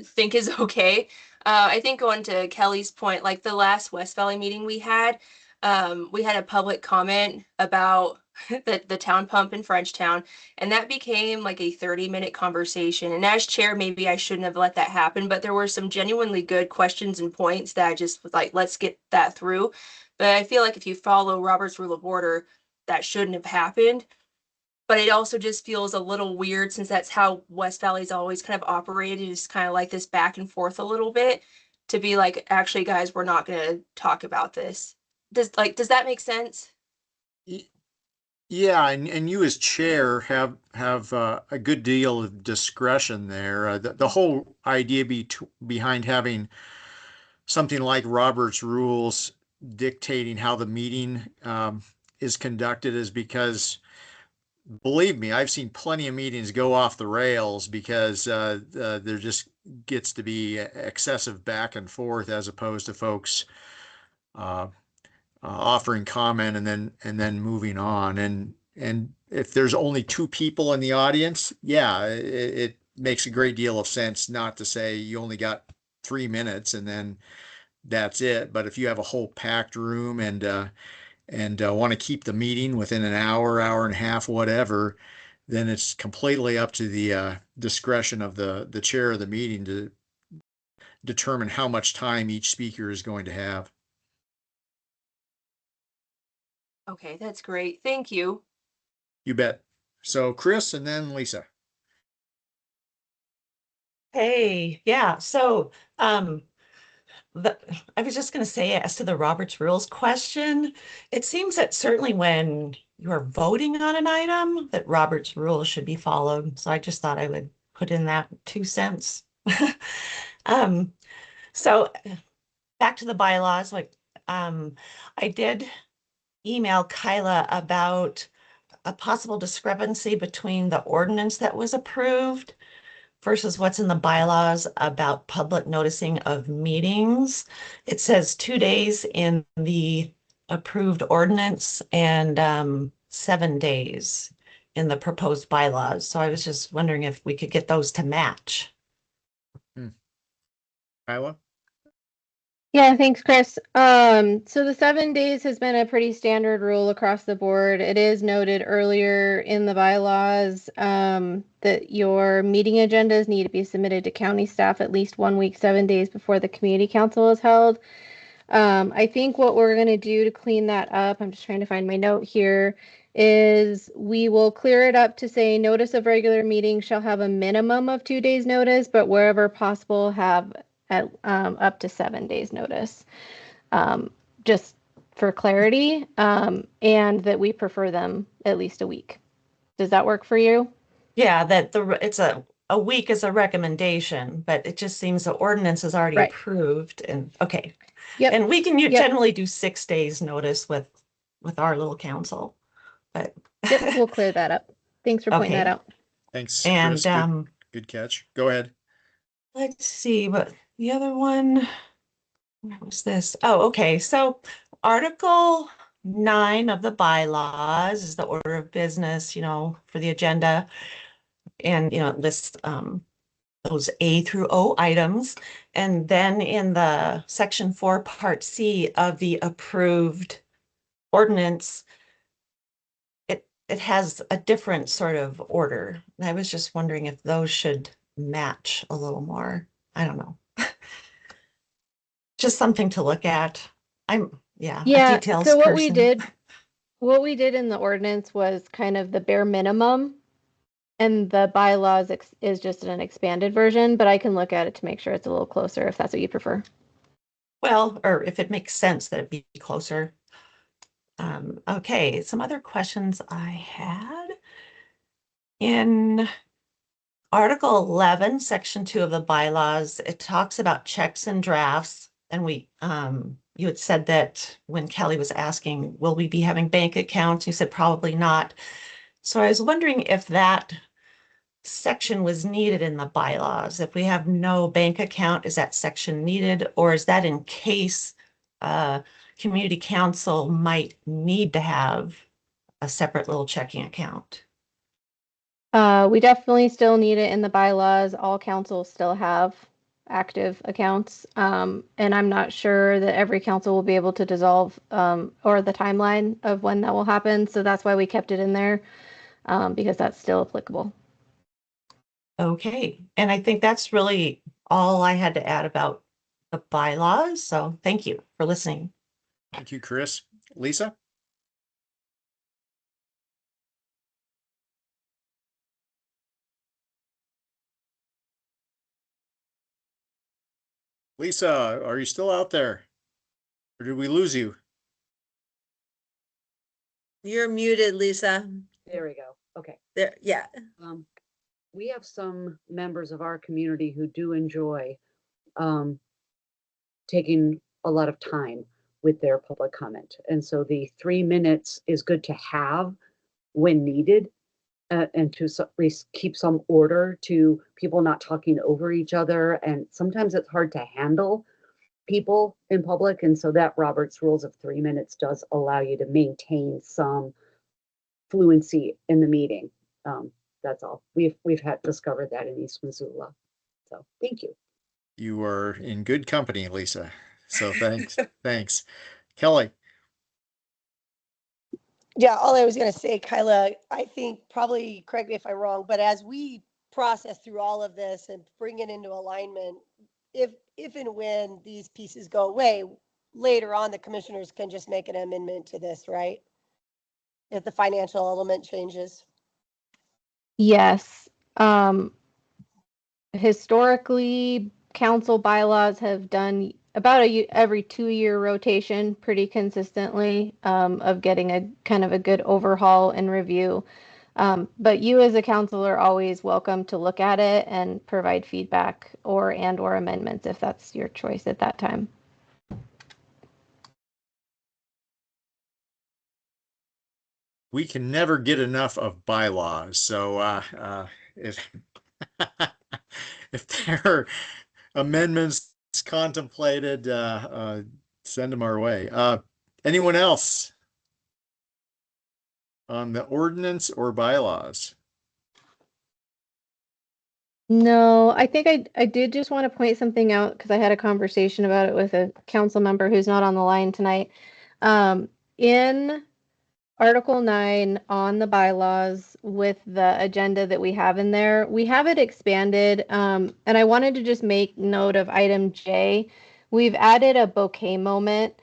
think is okay. I think going to Kelly's point, like the last West Valley meeting we had a public comment about the town pump in Frenchtown, and that became like a 30-minute conversation. And as chair, maybe I shouldn't have let that happen, but there were some genuinely good questions and points that I just was like, let's get that through. But I feel like if you follow Robert's Rule of Order, that shouldn't have happened. But it also just feels a little weird since that's how West Valley's always kind of operated, is kind of like this back and forth a little bit, to be like, actually, guys, we're not going to talk about this. Does that make sense? Yeah, and you as chair have a good deal of discretion there. The whole idea behind having something like Robert's rules dictating how the meeting is conducted is because, believe me, I've seen plenty of meetings go off the rails because there just gets to be excessive back and forth as opposed to folks offering comment and then moving on. And if there's only two people in the audience, yeah, it makes a great deal of sense not to say you only got 3 minutes and then that's it. But if you have a whole packed room and want to keep the meeting within an hour, hour and a half, whatever, then it's completely up to the discretion of the chair of the meeting to determine how much time each speaker is going to have. Okay, that's great. Thank you. You bet. So Chris and then Lisa. Hey, yeah, so I was just going to say, as to the Robert's Rules question, it seems that certainly when you're voting on an item, that Robert's Rules should be followed. So I just thought I would put in that 2 cents. So back to the bylaws, like I did email Kyla about a possible discrepancy between the ordinance that was approved versus what's in the bylaws about public noticing of meetings. It says 2 days in the approved ordinance and 7 days in the proposed bylaws. So I was just wondering if we could get those to match. Kyla? Yeah, thanks, Chris. So the 7 days has been a pretty standard rule across the board. It is noted earlier in the bylaws that your meeting agendas need to be submitted to county staff at least 1 week, 7 days before the community council is held. I think what we're going to do to clean that up, I'm just trying to find my note here, is we will clear it up to say notice of regular meeting shall have a minimum of 2 days notice, but wherever possible have at up to 7 days notice, just for clarity, and that we prefer them at least a week. Does that work for you? Yeah, that it's a week is a recommendation, but it just seems the ordinance is already Right. approved and okay. Yep. And we can Yep. generally do 6 days notice with our little council, but Yep, we'll clear that up. Thanks for pointing that Okay. out. Thanks, and Chris. Good catch. Go ahead. let's see, but the other one, what was this? Oh, okay. So Article 9 of the bylaws is the order of business, for the agenda. And, it lists those A through O items. And then in the Section 4, Part C of the approved ordinance, it has a different sort of order. And I was just wondering if those should match a little more. I don't know. Just something to look at. A details so what person. we did in the ordinance was kind of the bare minimum, and the bylaws is just an expanded version, but I can look at it to make sure it's a little closer if that's what you prefer. Well, or if it makes sense that it be closer. Okay, some other questions I had. In Article 11, Section 2 of the bylaws, it talks about checks and drafts. And you had said that when Kelly was asking, will we be having bank accounts? You said probably not. So I was wondering if that section was needed in the bylaws. If we have no bank account, is that section needed? Or is that in case community council might need to have a separate little checking account? We definitely still need it in the bylaws. All councils still have active accounts. And I'm not sure that every council will be able to dissolve or the timeline of when that will happen. So that's why we kept it in there, because that's still applicable. Okay, and I think that's really all I had to add about the bylaws. So thank you for listening. Thank you, Chris. Lisa? Lisa, are you still out there? Or did we lose you? You're muted, Lisa. There we go. Okay. There, yeah. We have some members of our community who do enjoy taking a lot of time with their public comment. And so the 3 minutes is good to have when needed and to keep some order to people not talking over each other. And sometimes it's hard to handle people in public. And so that Robert's Rules of 3 minutes does allow you to maintain some fluency in the meeting. That's all. We've had discovered that in East Missoula. So thank you. You are in good company, Lisa. So thanks. Thanks. Kelly. Yeah, all I was going to say, Kyla, I think probably, correct me if I'm wrong, but as we process through all of this and bring it into alignment, if and when these pieces go away, later on, the commissioners can just make an amendment to this, right? If the financial element changes. Yes. Historically, council bylaws have done about every 2-year rotation pretty consistently of getting a kind of a good overhaul and review. But you as a council are always welcome to look at it and provide feedback or amendments if that's your choice at that time. We can never get enough of bylaws. So if if there are amendments contemplated, send them our way. Anyone else on the ordinance or bylaws? No, I think I did just want to point something out because I had a conversation about it with a council member who's not on the line tonight. In Article 9 on the bylaws with the agenda that we have in there, we have it expanded. And I wanted to just make note of item J. We've added a bouquet moment.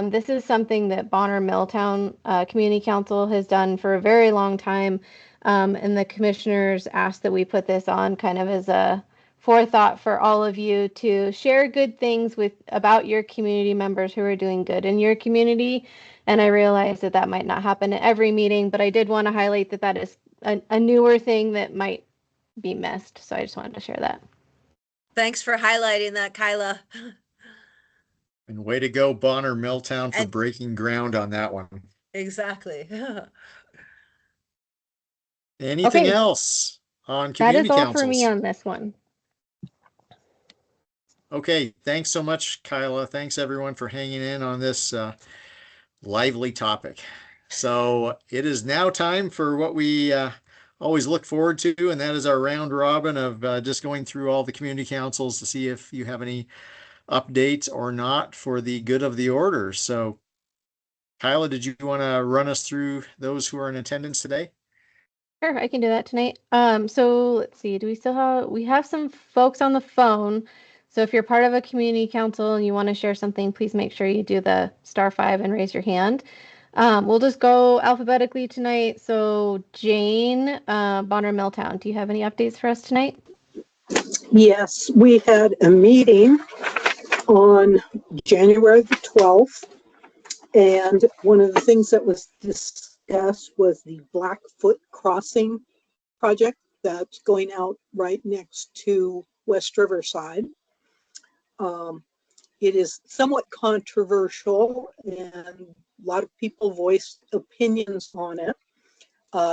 This is something that Bonner Milltown Community Council has done for a very long time. And the commissioners asked that we put this on kind of as a forethought for all of you to share good things about your community members who are doing good in your community. And I realize that might not happen at every meeting, but I did want to highlight that is a newer thing that might be missed. So I just wanted to share that. Thanks for highlighting that, Kyla. And way to go, Bonner Milltown, for breaking ground on that one. Exactly. Anything else on community councils? That is all councils? for me on this one. Okay, thanks so much, Kyla. Thanks everyone for hanging in on this lively topic. So it is now time for what we always look forward to, and that is our round robin of just going through all the community councils to see if you have any updates or not for the good of the order. So Kyla, did you want to run us through those who are in attendance today? Sure, I can do that tonight. So let's see, we have some folks on the phone. So if you're part of a community council and you want to share something, please make sure you do the *5 and raise your hand. We'll just go alphabetically tonight. So Jane, Bonner Milltown, do you have any updates for us tonight? Yes, we had a meeting on January the 12th, and one of the things that was discussed was the Blackfoot Crossing project that's going out right next to West Riverside. It is somewhat controversial, and a lot of people voiced opinions on it.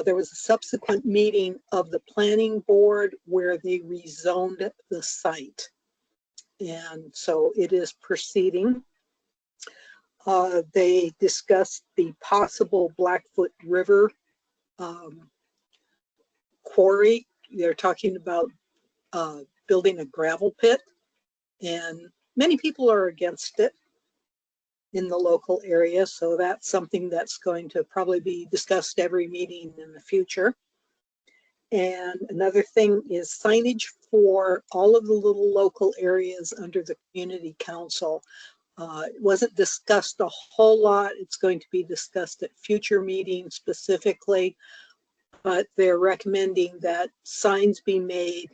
There was a subsequent meeting of the planning board where they rezoned the site. And so it is proceeding. They discussed the possible Blackfoot River quarry. They're talking about building a gravel pit, and many people are against it in the local area. So that's something that's going to probably be discussed every meeting in the future. And another thing is signage for all of the little local areas under the community council. It wasn't discussed a whole lot. It's going to be discussed at future meetings specifically, but they're recommending that signs be made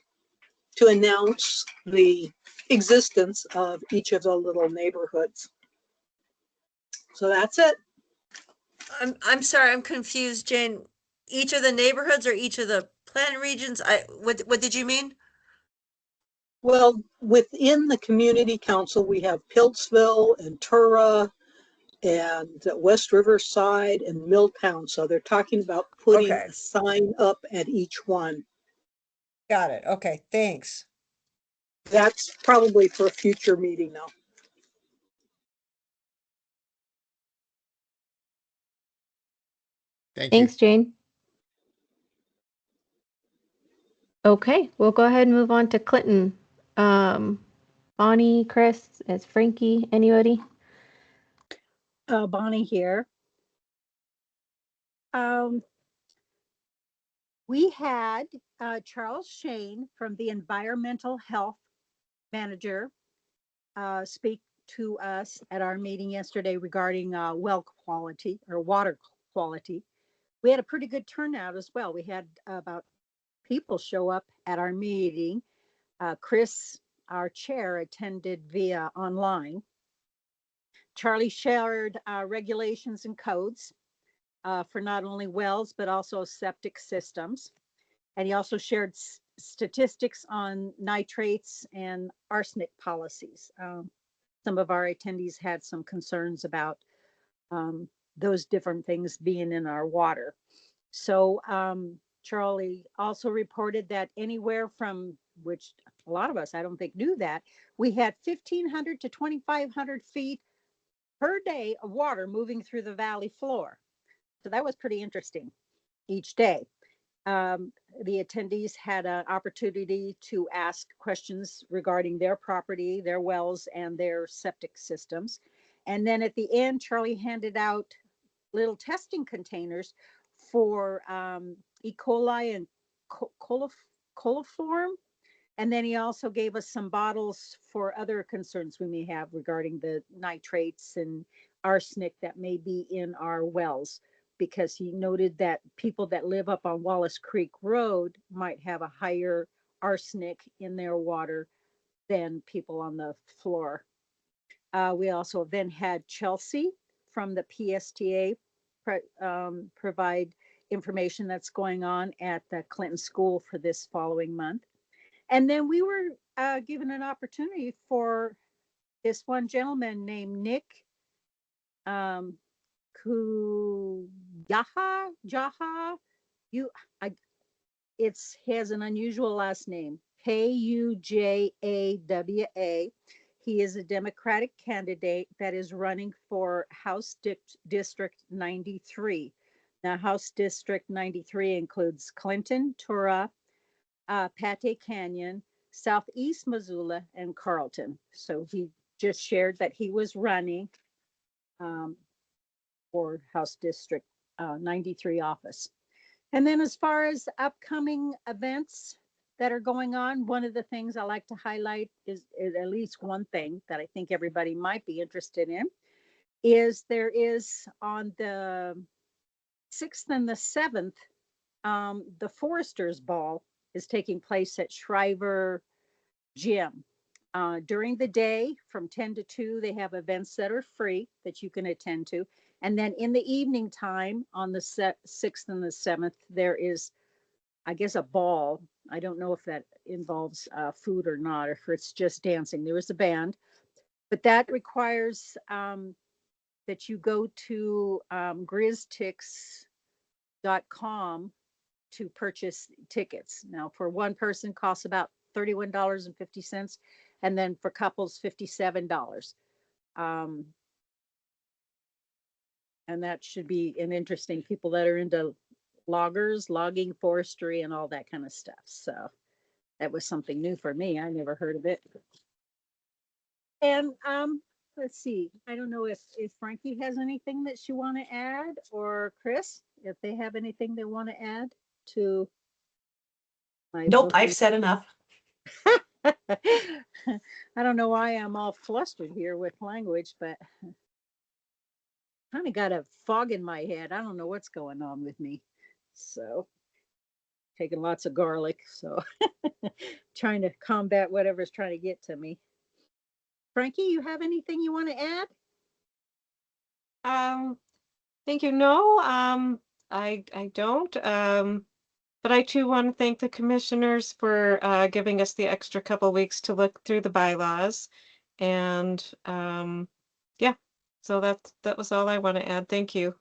to announce the existence of each of the little neighborhoods. So that's it. I'm sorry, I'm confused, Jane. Each of the neighborhoods or each of the plan regions? What did you mean? Well, within the community council, we have Piltsville and Tura and West Riverside and Milltown. So they're talking about putting a sign up at each one. Got it. Okay, thanks. That's probably for a future meeting now. Thank you. Thanks, Jane. Okay, we'll go ahead and move on to Clinton. Bonnie, Chris, is Frankie, anybody? Bonnie here. We had Charles Shane from the Environmental Health Manager speak to us at our meeting yesterday regarding well quality or water quality. We had a pretty good turnout as well. We had about people show up at our meeting. Chris, our chair, attended via online. Charlie shared regulations and codes for not only wells, but also septic systems. And he also shared statistics on nitrates and arsenic policies. Some of our attendees had some concerns about those different things being in our water. So Charlie also reported that anywhere from, which a lot of us, I don't think, knew that, we had 1,500 to 2,500 feet per day of water moving through the valley floor. So that was pretty interesting each day. The attendees had an opportunity to ask questions regarding their property, their wells, and their septic systems. And then at the end, Charlie handed out little testing containers for E. coli and coliform. And then he also gave us some bottles for other concerns we may have regarding the nitrates and arsenic that may be in our wells, because he noted that people that live up on Wallace Creek Road might have a higher arsenic in their water than people on the floor. We also then had Chelsea from the PSTA provide information that's going on at the Clinton School for this following month. And then we were given an opportunity for this one gentleman named Nick Jaha. It's has an unusual last name, Kujawa. He is a Democratic candidate that is running for House District 93. Now, House District 93 includes Clinton, Tura, Pate Canyon, Southeast Missoula, and Carlton. So he just shared that he was running for House District 93 office. And then as far as upcoming events that are going on, one of the things I like to highlight is at least one thing that I think everybody might be interested in, is there is on the 6th and the 7th, the Foresters Ball is taking place at Shriver Gym. During the day from 10 to 2, they have events that are free that you can attend to. And then in the evening time on the 6th and the 7th, there is, I guess, a ball. I don't know if that involves food or not, or if it's just dancing. There is a band, but that requires that you go to grizztix.com to purchase tickets. Now, for one person, costs about $31.50, and then for couples, $57. And that should be an interesting, people that are into logging, forestry, and all that kind of stuff. So that was something new for me. I never heard of it. And let's see. I don't know if Frankie has anything that she want to add, or Chris, if they have anything they want to add to my Nope, I've said enough. I don't know why I'm all flustered here with language, but kind of got a fog in my head. I don't know what's going on with me. So taking lots of garlic, so trying to combat whatever's trying to get to me. Frankie, you have anything you want to add? Thank you. No, I don't. But I too want to thank the commissioners for giving us the extra couple weeks to look through the bylaws. And yeah, so that was all I want to add. Thank you.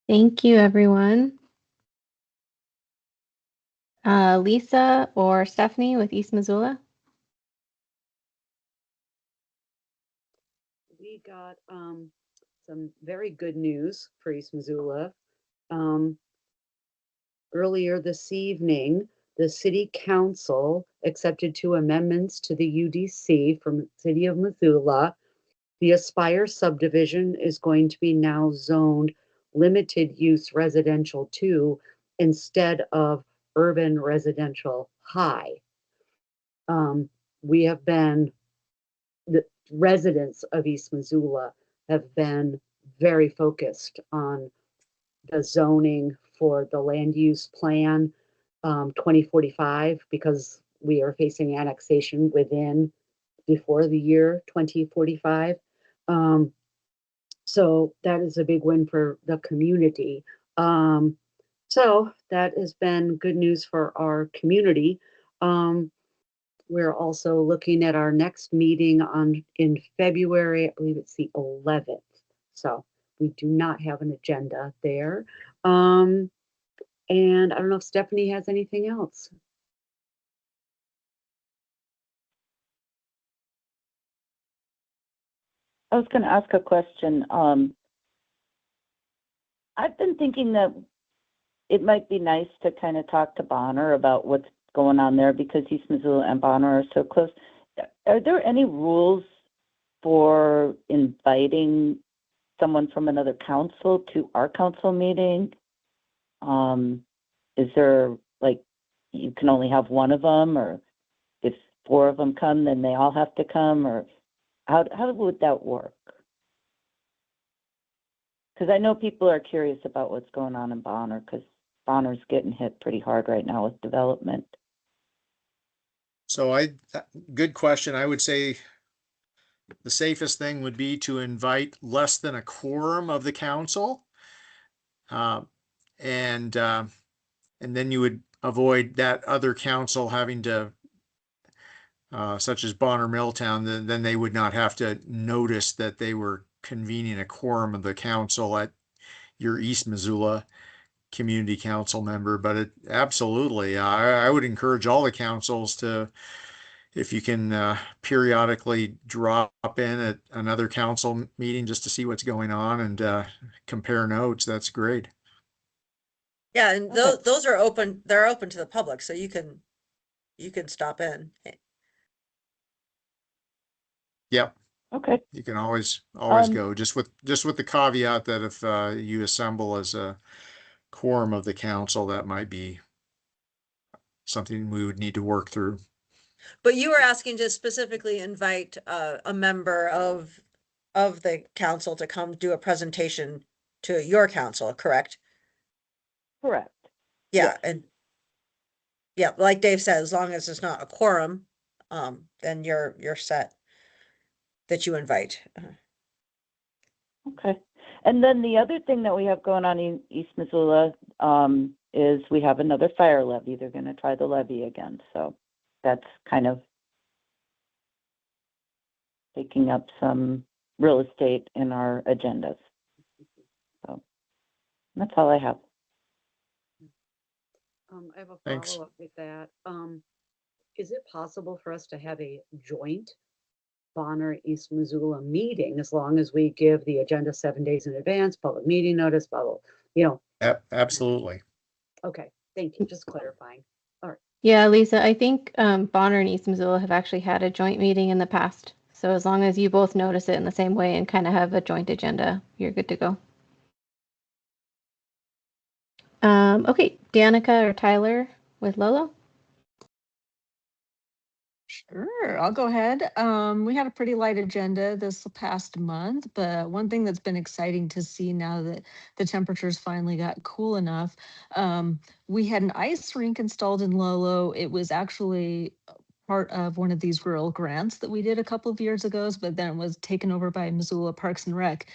Thank you, everyone. Lisa or Stephanie with East Missoula? We got some very good news for East Missoula. Earlier this evening, the city council accepted 2 amendments to the UDC from the city of Missoula. The Aspire subdivision is going to be now zoned limited use residential 2 instead of urban residential high. We have been, the residents of East Missoula have been very focused on the zoning for the land use plan 2045 because we are facing annexation before the year 2045. So that is a big win for the community. So that has been good news for our community. We're also looking at our next meeting in February. I believe it's the 11th. So we do not have an agenda there. And I don't know if Stephanie has anything else. I was going to ask a question. I've been thinking that it might be nice to kind of talk to Bonner about what's going on there because East Missoula and Bonner are so close. Are there any rules for inviting someone from another council to our council meeting? Is there, like, you can only have one of them, or if 4 of them come, then they all have to come, or how would that work? Because I know people are curious about what's going on in Bonner, because Bonner's getting hit pretty hard right now with development. So good question. I would say the safest thing would be to invite less than a quorum of the council. And then you would avoid that other council having to, such as Bonner Milltown, then they would not have to notice that they were convening a quorum of the council at your East Missoula community council member. But absolutely, I would encourage all the councils to, if you can periodically drop in at another council meeting just to see what's going on and compare notes, that's great. Yeah, and those are open, they're open to the public, so you can stop in. Yep. Okay. You can always go, just with the caveat that if you assemble as a quorum of the council, that might be something we would need to work through. But you were asking to specifically invite a member of the council to come do a presentation to your council, correct? Correct. Yeah, Yes. and yeah, like Dave said, as long as it's not a quorum, then you're set that you invite. Okay. And then the other thing that we have going on in East Missoula is we have another fire levy. They're going to try the levy again. So that's kind of taking up some real estate in our agendas. So that's all I have. I have a Thanks. follow-up with that. Is it possible for us to have a joint Bonner East Missoula meeting as long as we give the agenda 7 days in advance, public meeting notice, blah, blah, Absolutely. Okay, thank you. Just clarifying. All right. Yeah, Lisa, I think Bonner and East Missoula have actually had a joint meeting in the past. So as long as you both notice it in the same way and kind of have a joint agenda, you're good to go. Okay, Danica or Tyler with Lolo? Sure, I'll go ahead. We had a pretty light agenda this past month, but one thing that's been exciting to see now that the temperatures finally got cool enough, we had an ice rink installed in Lolo. It was actually part of one of these rural grants that we did a couple of years ago, but then it was taken over by Missoula Parks and Rec.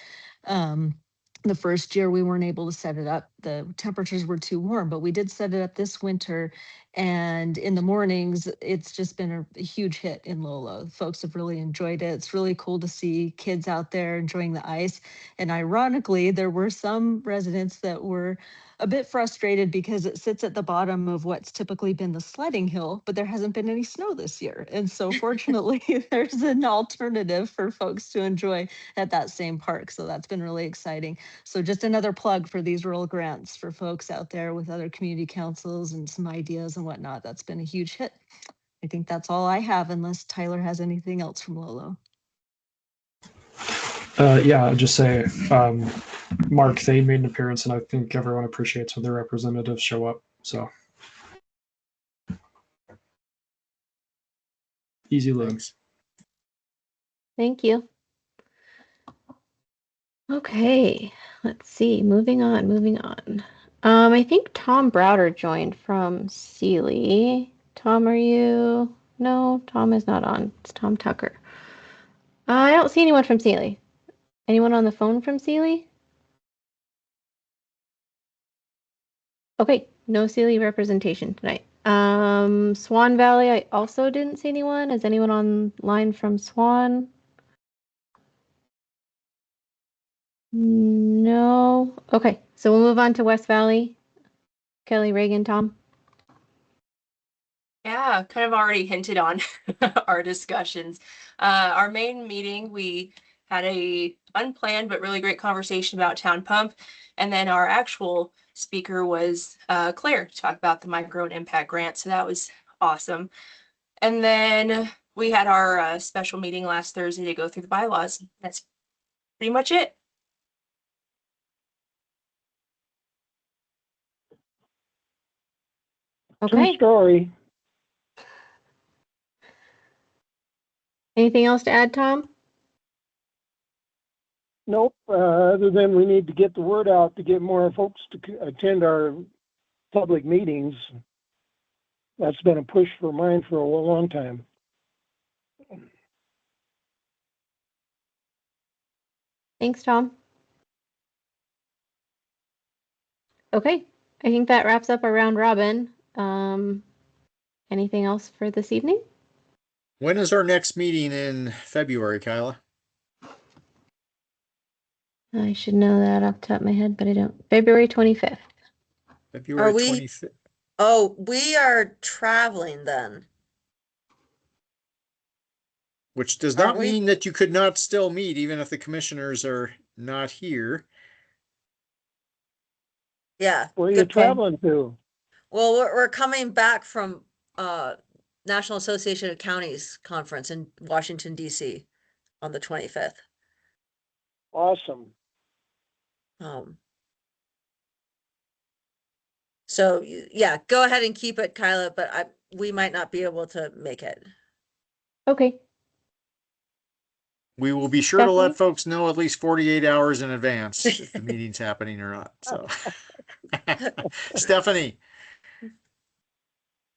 The first year we weren't able to set it up. The temperatures were too warm, but we did set it up this winter. And in the mornings, it's just been a huge hit in Lolo. Folks have really enjoyed it. It's really cool to see kids out there enjoying the ice. And ironically, there were some residents that were a bit frustrated because it sits at the bottom of what's typically been the sledding hill, but there hasn't been any snow this year. And so fortunately, there's an alternative for folks to enjoy at that same park. So that's been really exciting. So just another plug for these rural grants for folks out there with other community councils and some ideas and whatnot. That's been a huge hit. I think that's all I have, unless Tyler has anything else from Lolo. Yeah, I'll just say, Mark Thane made an appearance, and I think everyone appreciates when their representatives show up. So easy looks. Thank you. Okay, let's see. Moving on. I think Tom Browder joined from Sealy. Tom, are you? No, Tom is not on. It's Tom Tucker. I don't see anyone from Sealy. Anyone on the phone from Sealy? Okay, no Sealy representation tonight. Swan Valley, I also didn't see anyone. Is anyone online from Swan? No. Okay, so we'll move on to West Valley. Kelly, Reagan, Tom. Yeah, kind of already hinted on our discussions. Our main meeting, we had a unplanned but really great conversation about Town Pump. And then our actual speaker was Claire to talk about the micro and impact grant. So that was awesome. And then we had our special meeting last Thursday to go through the bylaws. That's pretty much it. Okay. True story. Anything else to add, Tom? Nope. Other than we need to get the word out to get more folks to attend our public meetings. That's been a push for mine for a long time. Thanks, Tom. Okay, I think that wraps up our round robin. Anything else for this evening? When is our next meeting in February, Kyla? I should know that off the top of my head, but I don't. February 25th. February Are we- 25th. Oh, we are traveling then. Which does Aren't not we? mean that you could not still meet, even if the commissioners are not here. Yeah. Where are you good point. traveling to? Well, we're coming back from National Association of Counties conference in Washington, D.C. on the 25th. Awesome. So yeah, go ahead and keep it, Kyla, but we might not be able to make it. Okay. We will be sure to let Stephanie? folks know at least 48 hours in advance if the meeting's happening or not. So, Stephanie.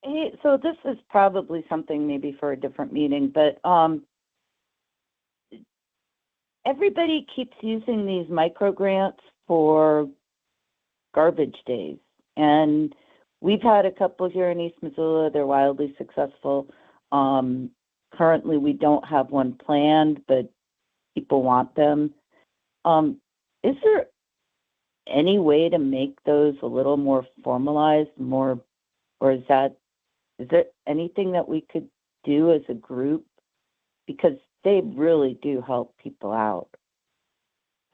Hey, so this is probably something maybe for a different meeting, but everybody keeps using these micro grants for garbage days. And we've had a couple here in East Missoula. They're wildly successful. Currently, we don't have one planned, but people want them. Is there any way to make those a little more formalized, or is there anything that we could do as a group? Because they really do help people out.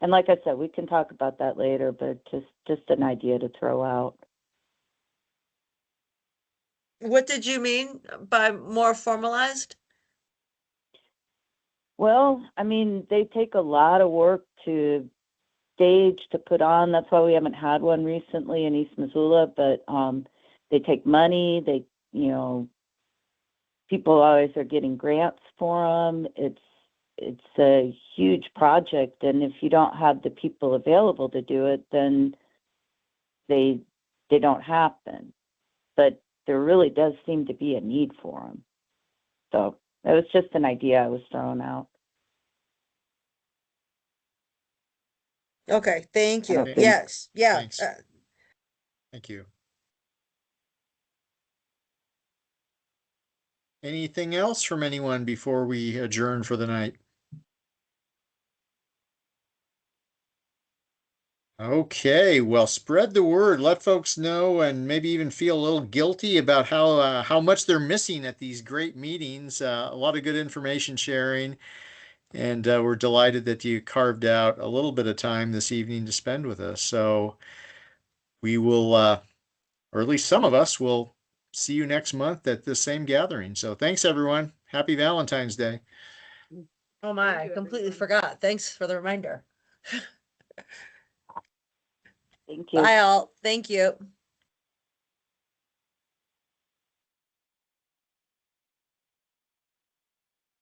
And like I said, we can talk about that later, but just an idea to throw out. What did you mean by more formalized? Well, I mean, they take a lot of work to stage, to put on. That's why we haven't had one recently in East Missoula, but they take money. People always are getting grants for them. It's a huge project, and if you don't have the people available to do it, then they don't happen. But there really does seem to be a need for them. So that was just an idea I was throwing out. Okay, thank you. Okay. Yes, yeah. Thanks. Thank you. Anything else from anyone before we adjourn for the night? Okay, well, spread the word. Let folks know, and maybe even feel a little guilty about how much they're missing at these great meetings. A lot of good information sharing, and we're delighted that you carved out a little bit of time this evening to spend with us. So we will, or at least some of us will, see you next month at the same gathering. So thanks, everyone. Happy Valentine's Day. Oh my, I completely forgot. Thanks for the reminder. Thank you. Bye all. Thank you.